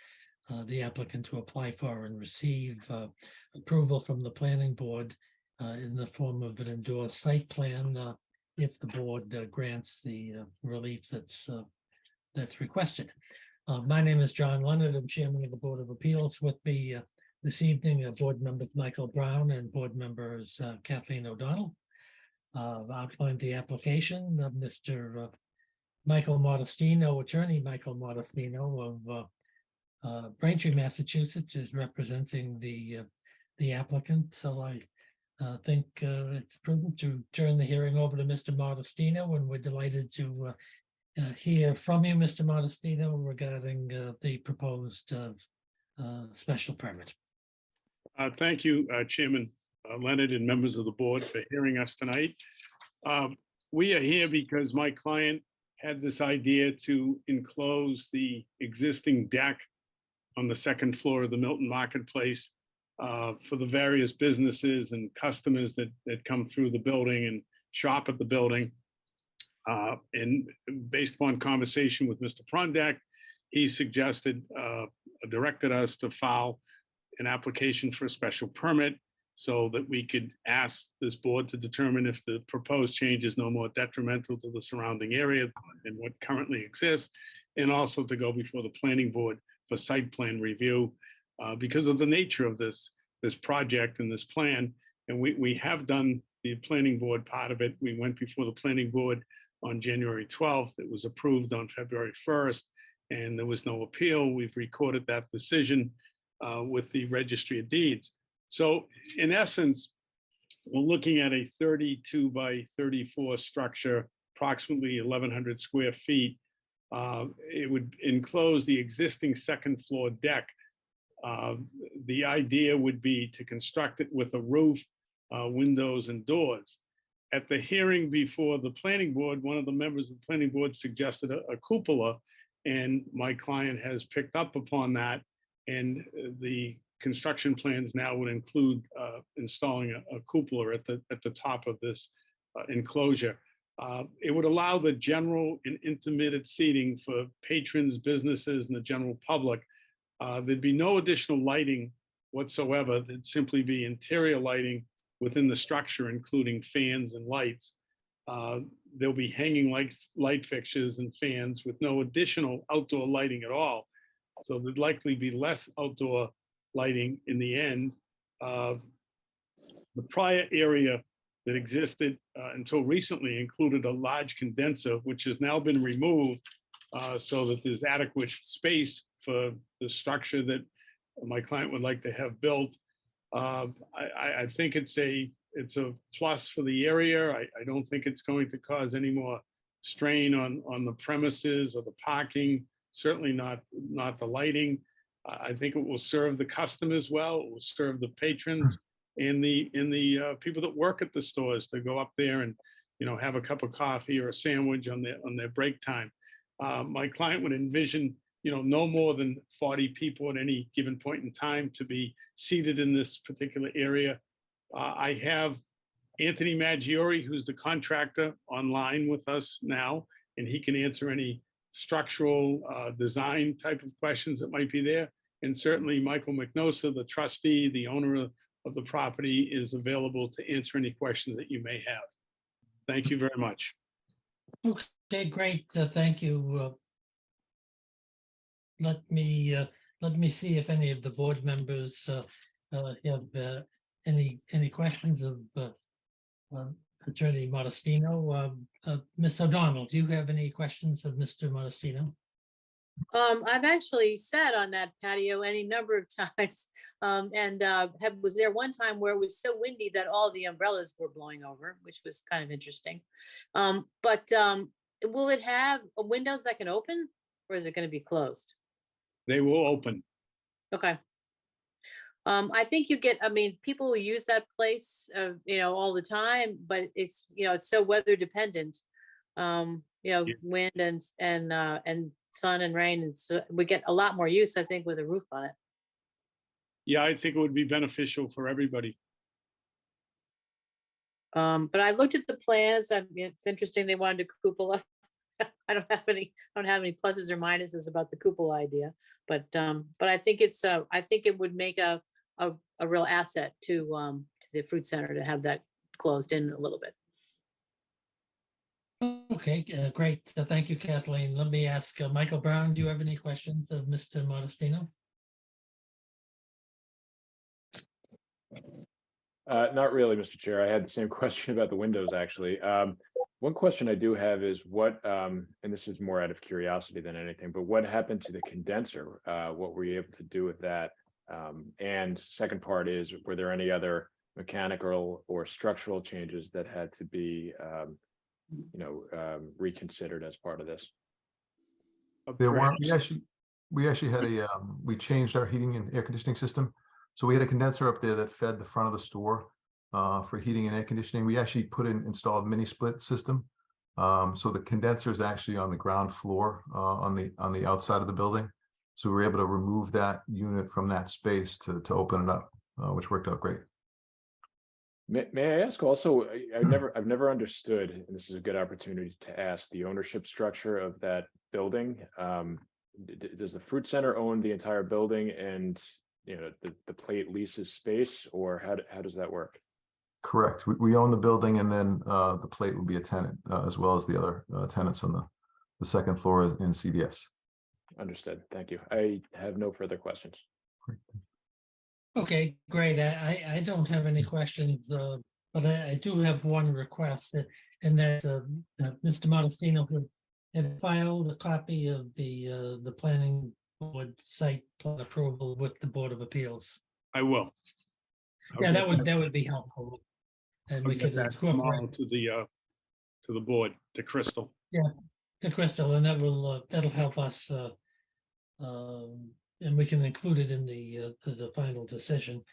S1: the applicant to apply for and receive approval from the planning board in the form of an endorsed site plan if the board grants the relief that's requested. My name is John Leonard. I'm chairman of the Board of Appeals. With me this evening, board member Michael Brown and board members Kathleen O'Donnell. I've outlined the application. Mr. Michael Modestino, attorney Michael Modestino of Braintree, Massachusetts, is representing the applicant. So I think it's prudent to turn the hearing over to Mr. Modestino, and we're delighted to hear from you, Mr. Modestino, regarding the proposed special permit.
S9: Thank you, Chairman Leonard and members of the board for hearing us tonight. We are here because my client had this idea to enclose the existing deck on the second floor of the Milton Marketplace for the various businesses and customers that come through the building and shop at the building. And based upon conversation with Mr. Prondak, he suggested, directed us to file an application for a special permit so that we could ask this board to determine if the proposed change is no more detrimental to the surrounding area than what currently exists, and also to go before the planning board for site plan review because of the nature of this project and this plan. And we have done the planning board part of it. We went before the planning board on January 12th. It was approved on February 1st, and there was no appeal. We've recorded that decision with the Registry of Deeds. So in essence, we're looking at a 32 by 34 structure, approximately 1,100 square feet. It would enclose the existing second floor deck. The idea would be to construct it with a roof, windows and doors. At the hearing before the planning board, one of the members of the planning board suggested a cupola, and my client has picked up upon that. And the construction plans now would include installing a cupola at the top of this enclosure. It would allow the general and intermittent seating for patrons, businesses, and the general public. There'd be no additional lighting whatsoever. There'd simply be interior lighting within the structure, including fans and lights. There'll be hanging light fixtures and fans with no additional outdoor lighting at all. So there'd likely be less outdoor lighting in the end. The prior area that existed until recently included a large condenser, which has now been removed so that there's adequate space for the structure that my client would like to have built. I think it's a plus for the area. I don't think it's going to cause any more strain on the premises or the parking, certainly not the lighting. I think it will serve the customers well. It will serve the patrons and the people that work at the stores to go up there and, you know, have a cup of coffee or a sandwich on their break time. My client would envision, you know, no more than 40 people at any given point in time to be seated in this particular area. I have Anthony Maggiore, who's the contractor, online with us now, and he can answer any structural design type of questions that might be there. And certainly Michael McNosa, the trustee, the owner of the property, is available to answer any questions that you may have. Thank you very much.
S1: Okay, great. Thank you. Let me see if any of the board members have any questions of Attorney Modestino. Ms. O'Donnell, do you have any questions of Mr. Modestino?
S5: I've actually sat on that patio any number of times, and was there one time where it was so windy that all the umbrellas were blowing over, which was kind of interesting. But will it have windows that can open, or is it going to be closed?
S9: They will open.
S5: Okay. I think you get, I mean, people will use that place, you know, all the time, but it's, you know, it's so weather dependent. You know,
S9: Yeah.
S5: wind and sun and rain, and so we get a lot more use, I think, with a roof on it.
S9: Yeah, I think it would be beneficial for everybody.
S5: But I looked at the plans. It's interesting they wanted a cupola. I don't have any pluses or minuses about the cupola idea, but I think I think it would make a real asset to the fruit center to have that closed in a little bit.
S1: Okay, great. Thank you, Kathleen. Let me ask Michael Brown, do you have any questions of Mr. Modestino?
S4: Not really, Mr. Chair. I had the same question about the windows, actually. One question I do have is what, and this is more out of curiosity than anything, but what happened to the condenser? What were you able to do with that? And second part is, were there any other mechanical or structural changes that had to be, reconsidered as part of this?
S10: There weren't,
S9: Perhaps.
S10: we actually had we changed our heating and air conditioning system. So we had a condenser up there that fed the front of the store for heating and air conditioning. We actually installed mini split system. So the condenser is actually on the ground floor on the outside of the building. So we were able to remove that unit from that space to open it up, which worked out great.
S4: May I ask also, I've never understood, and this is a good opportunity to ask, the ownership structure of that building. Does the fruit center own the entire building, and the plate leases space, or how does that work?
S10: Correct. We own the building, and then the plate will be a tenant as well as the other tenants on the second floor in CDS.
S4: Understood. Thank you. I have no further questions.
S1: Okay, great. I don't have any questions, but I do have one request, and that Mr. Modestino had filed a copy of the planning board site plan approval with the Board of Appeals.
S9: I will.
S1: Yeah, that would be helpful. And we could
S9: that tomorrow to the board, to Crystal.
S1: Yeah, to Crystal, and that'll help us. And we can include it in the final decision.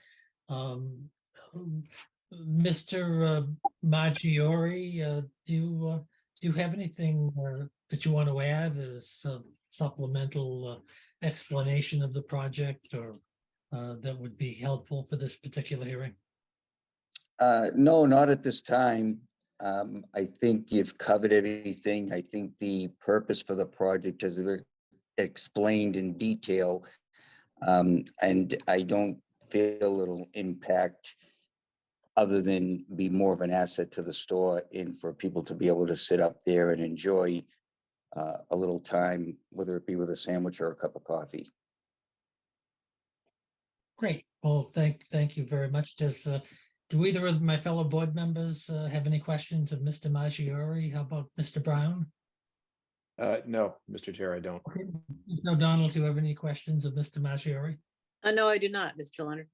S1: Mr. Maggiore, do you have anything that you want to add as a supplemental explanation of the project, or that would be helpful for this particular hearing?
S11: No, not at this time. I think you've covered everything. I think the purpose for the project has been explained in detail, and I don't feel it'll impact other than be more of an asset to the store and for people to be able to sit up there and enjoy a little time, whether it be with a sandwich or a cup of coffee.
S1: Great. Well, thank you very much. Do either of my fellow board members have any questions of Mr. Maggiore? How about Mr. Brown?
S4: No, Mr. Chair, I don't.
S1: Okay. Mr. O'Donnell, do you have any questions of Mr. Maggiore?
S5: No, I do not, Mr. Leonard.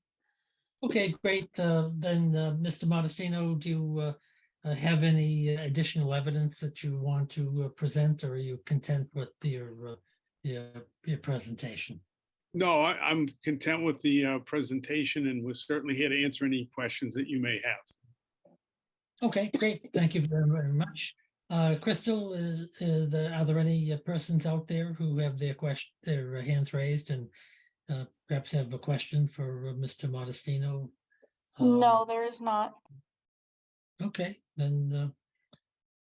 S1: Okay, great. Then, Mr. Modestino, do you have any additional evidence that you want to present, or are you content with your presentation?
S9: No, I'm content with the presentation, and we're certainly here to answer any questions that you may have.
S1: Okay, great. Thank you very, very much. Crystal, are there any persons out there who have their hands raised and perhaps have a question for Mr. Modestino?
S6: No, there is not.
S1: Okay, then,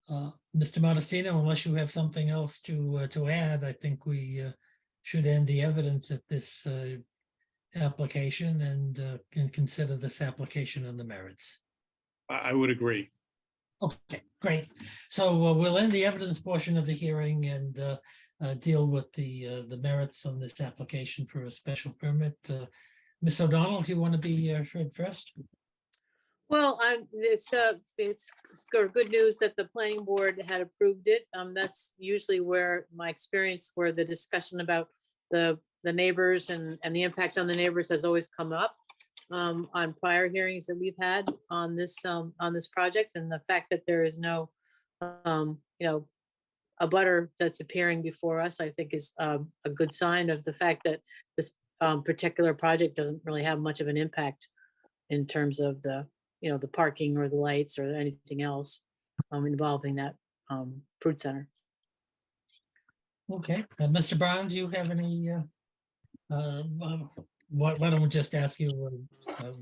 S1: Mr. Modestino, unless you have something else to add, I think we should end the evidence at this application and consider this application on the merits.
S9: I would agree.
S1: Okay, great. So we'll end the evidence portion of the hearing and deal with the merits on this application for a special permit. Ms. O'Donnell, if you want to be heard first.
S5: Well, it's good news that the planning board had approved it. That's usually where my experience, where the discussion about the neighbors and the impact on the neighbors has always come up on prior hearings that we've had on this project, and the fact that there is no, a butter that's appearing before us, I think is a good sign of the fact that this particular project doesn't really have much of an impact in terms of the parking or the lights or anything else involving that fruit center.
S1: Okay, Mr. Brown, do you have any? Why don't we just ask you?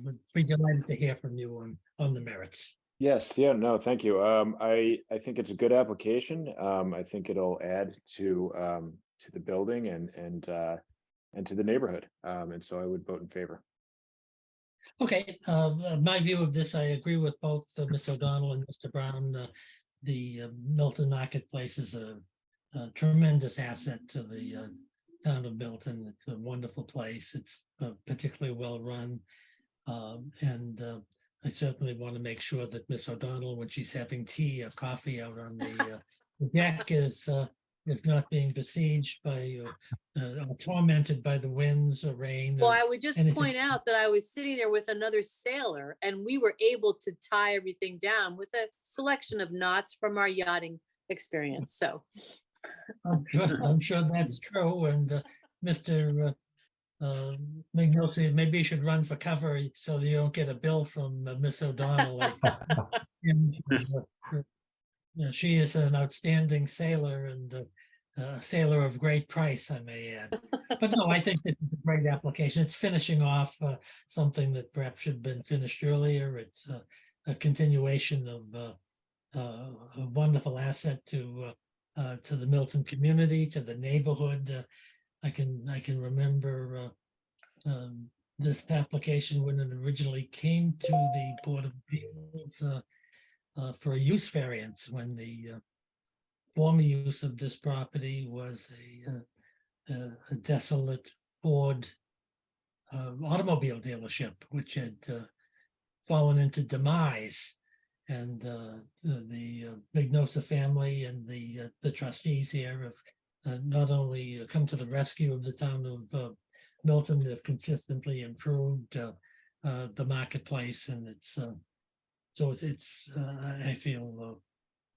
S1: We'd be delighted to hear from you on the merits.
S4: Yes, yeah, no, thank you. I think it's a good application. I think it'll add to the building and to the neighborhood. And so I would vote in favor.
S1: Okay, my view of this, I agree with both Ms. O'Donnell and Mr. Brown. The Milton Marketplace is a tremendous asset to the town of Milton. It's a wonderful place. It's particularly well run. And I certainly want to make sure that Ms. O'Donnell, when she's having tea or coffee out on the deck, is not being besieged by or tormented by the winds or rain.
S5: Well,
S1: or
S5: I would just
S1: anything.
S5: point out that I was sitting there with another sailor, and we were able to tie everything down with a selection of knots from our yachting experience. So
S1: I'm sure that's true. And Mr. Mignozzi, maybe you should run for cover so that you don't get a bill from Miss O'Donnell. She is an outstanding sailor and a sailor of great price, I may add. But no, I think this is a great application. It's finishing off something that perhaps should have been finished earlier. It's a continuation of a wonderful asset to the Milton community, to the neighborhood. I can remember this application when it originally came to the Board of Appeals for a use variance, when the former use of this property was a desolate Ford automobile dealership, which had fallen into demise. And the Mignosa family and the trustees here have not only come to the rescue of the town of Milton, they've consistently improved the marketplace, and it's I feel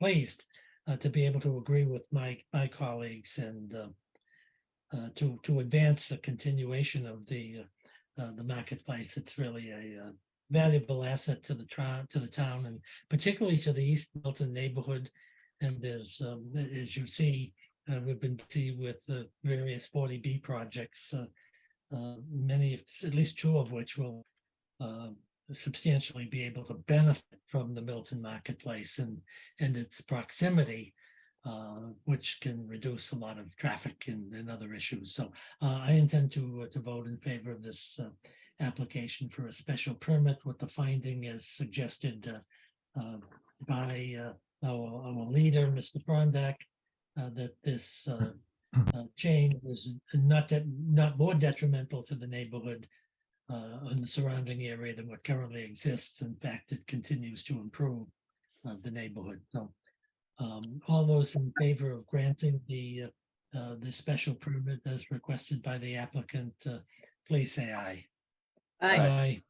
S1: pleased to be able to agree with my colleagues and to advance the continuation of the marketplace. It's really a valuable asset to the town, and particularly to the East Milton neighborhood. And as you see, we've been busy with the various 40B projects, many, at least two of which will substantially be able to benefit from the Milton Marketplace and its proximity, which can reduce a lot of traffic and other issues. So I intend to vote in favor of this application for a special permit with the finding as suggested by our leader, Mr. Prondak, that this change is not more detrimental to the neighborhood in the surrounding area than what currently exists. In fact, it continues to improve the neighborhood. So all those in favor of granting the special permit as requested by the applicant, please say aye.
S5: Aye.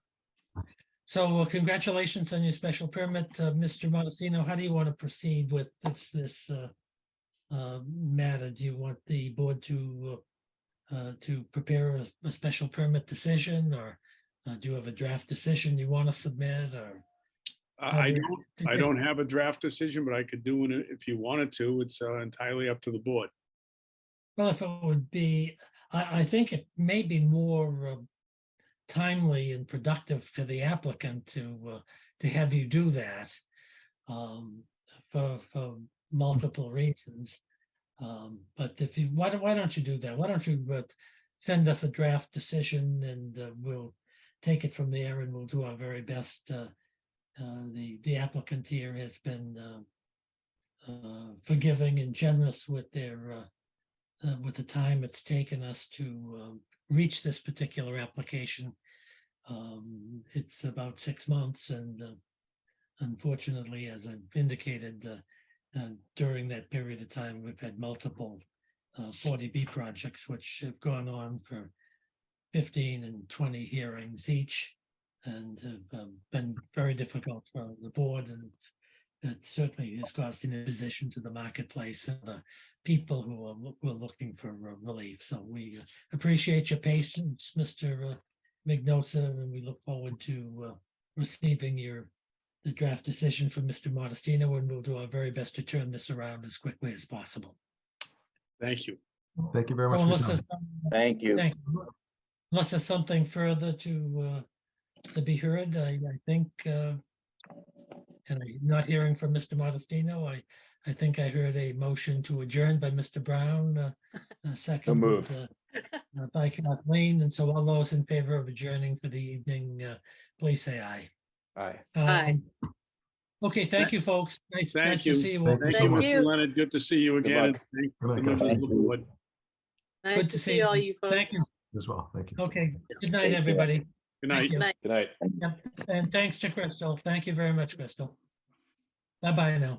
S1: So congratulations on your special permit, Mr. Modestino. How do you want to proceed with this matter? Do you want the board to prepare a special permit decision, or do you have a draft decision you want to submit, or?
S9: I don't have a draft decision, but I could do it if you wanted to. It's entirely up to the board.
S1: Well, if it would be, I think it may be more timely and productive to the applicant to have you do that for multiple reasons. But if you, why don't you do that? Why don't you send us a draft decision, and we'll take it from there, and we'll do our very best. The applicant here has been forgiving and generous with their with the time it's taken us to reach this particular application. It's about 6 months, and unfortunately, as I've indicated, during that period of time, we've had multiple 40B projects which have gone on for 15 and 20 hearings each, and have been very difficult for the board, and it certainly has caused an opposition to the marketplace and the people who are looking for relief. So we appreciate your patience, Mr. Mignosa, and we look forward to receiving the draft decision from Mr. Modestino, and we'll do our very best to turn this around as quickly as possible.
S9: Thank you.
S10: Thank you very much.
S1: So
S10: for your
S1: unless
S10: time.
S1: there's
S11: Thank you.
S1: unless there's something further to be heard, I think, and I'm not hearing from Mr. Modestino, I think I heard a motion to adjourn by Mr. Brown, second
S4: moved.
S1: by Kathleen, and so all those in favor of adjourning for the evening, please say aye.
S4: Aye.
S5: Aye.
S1: Okay, thank you, folks. Nice
S9: Thank
S1: to
S9: you.
S1: see you all.
S10: Thank you so
S9: Thank you,
S10: much.
S9: Mr. Leonard. Good to see you
S4: Good
S9: again.
S4: luck.
S9: And thank
S10: Good night,
S9: the
S10: guys.
S9: members of
S11: Thank
S9: the
S11: you.
S9: board.
S5: Nice
S1: Good
S5: to
S1: to
S5: see
S1: see
S5: all
S1: you.
S5: you
S1: Thank
S5: folks.
S1: you.
S10: As well. Thank you.
S1: Okay, good night,
S11: Take care.
S1: everybody.
S9: Good
S1: Thank
S9: night.
S1: you.
S5: Night.
S4: Good night.
S1: Yep, and thanks to Crystal. Thank you very much, Crystal. Bye-bye now.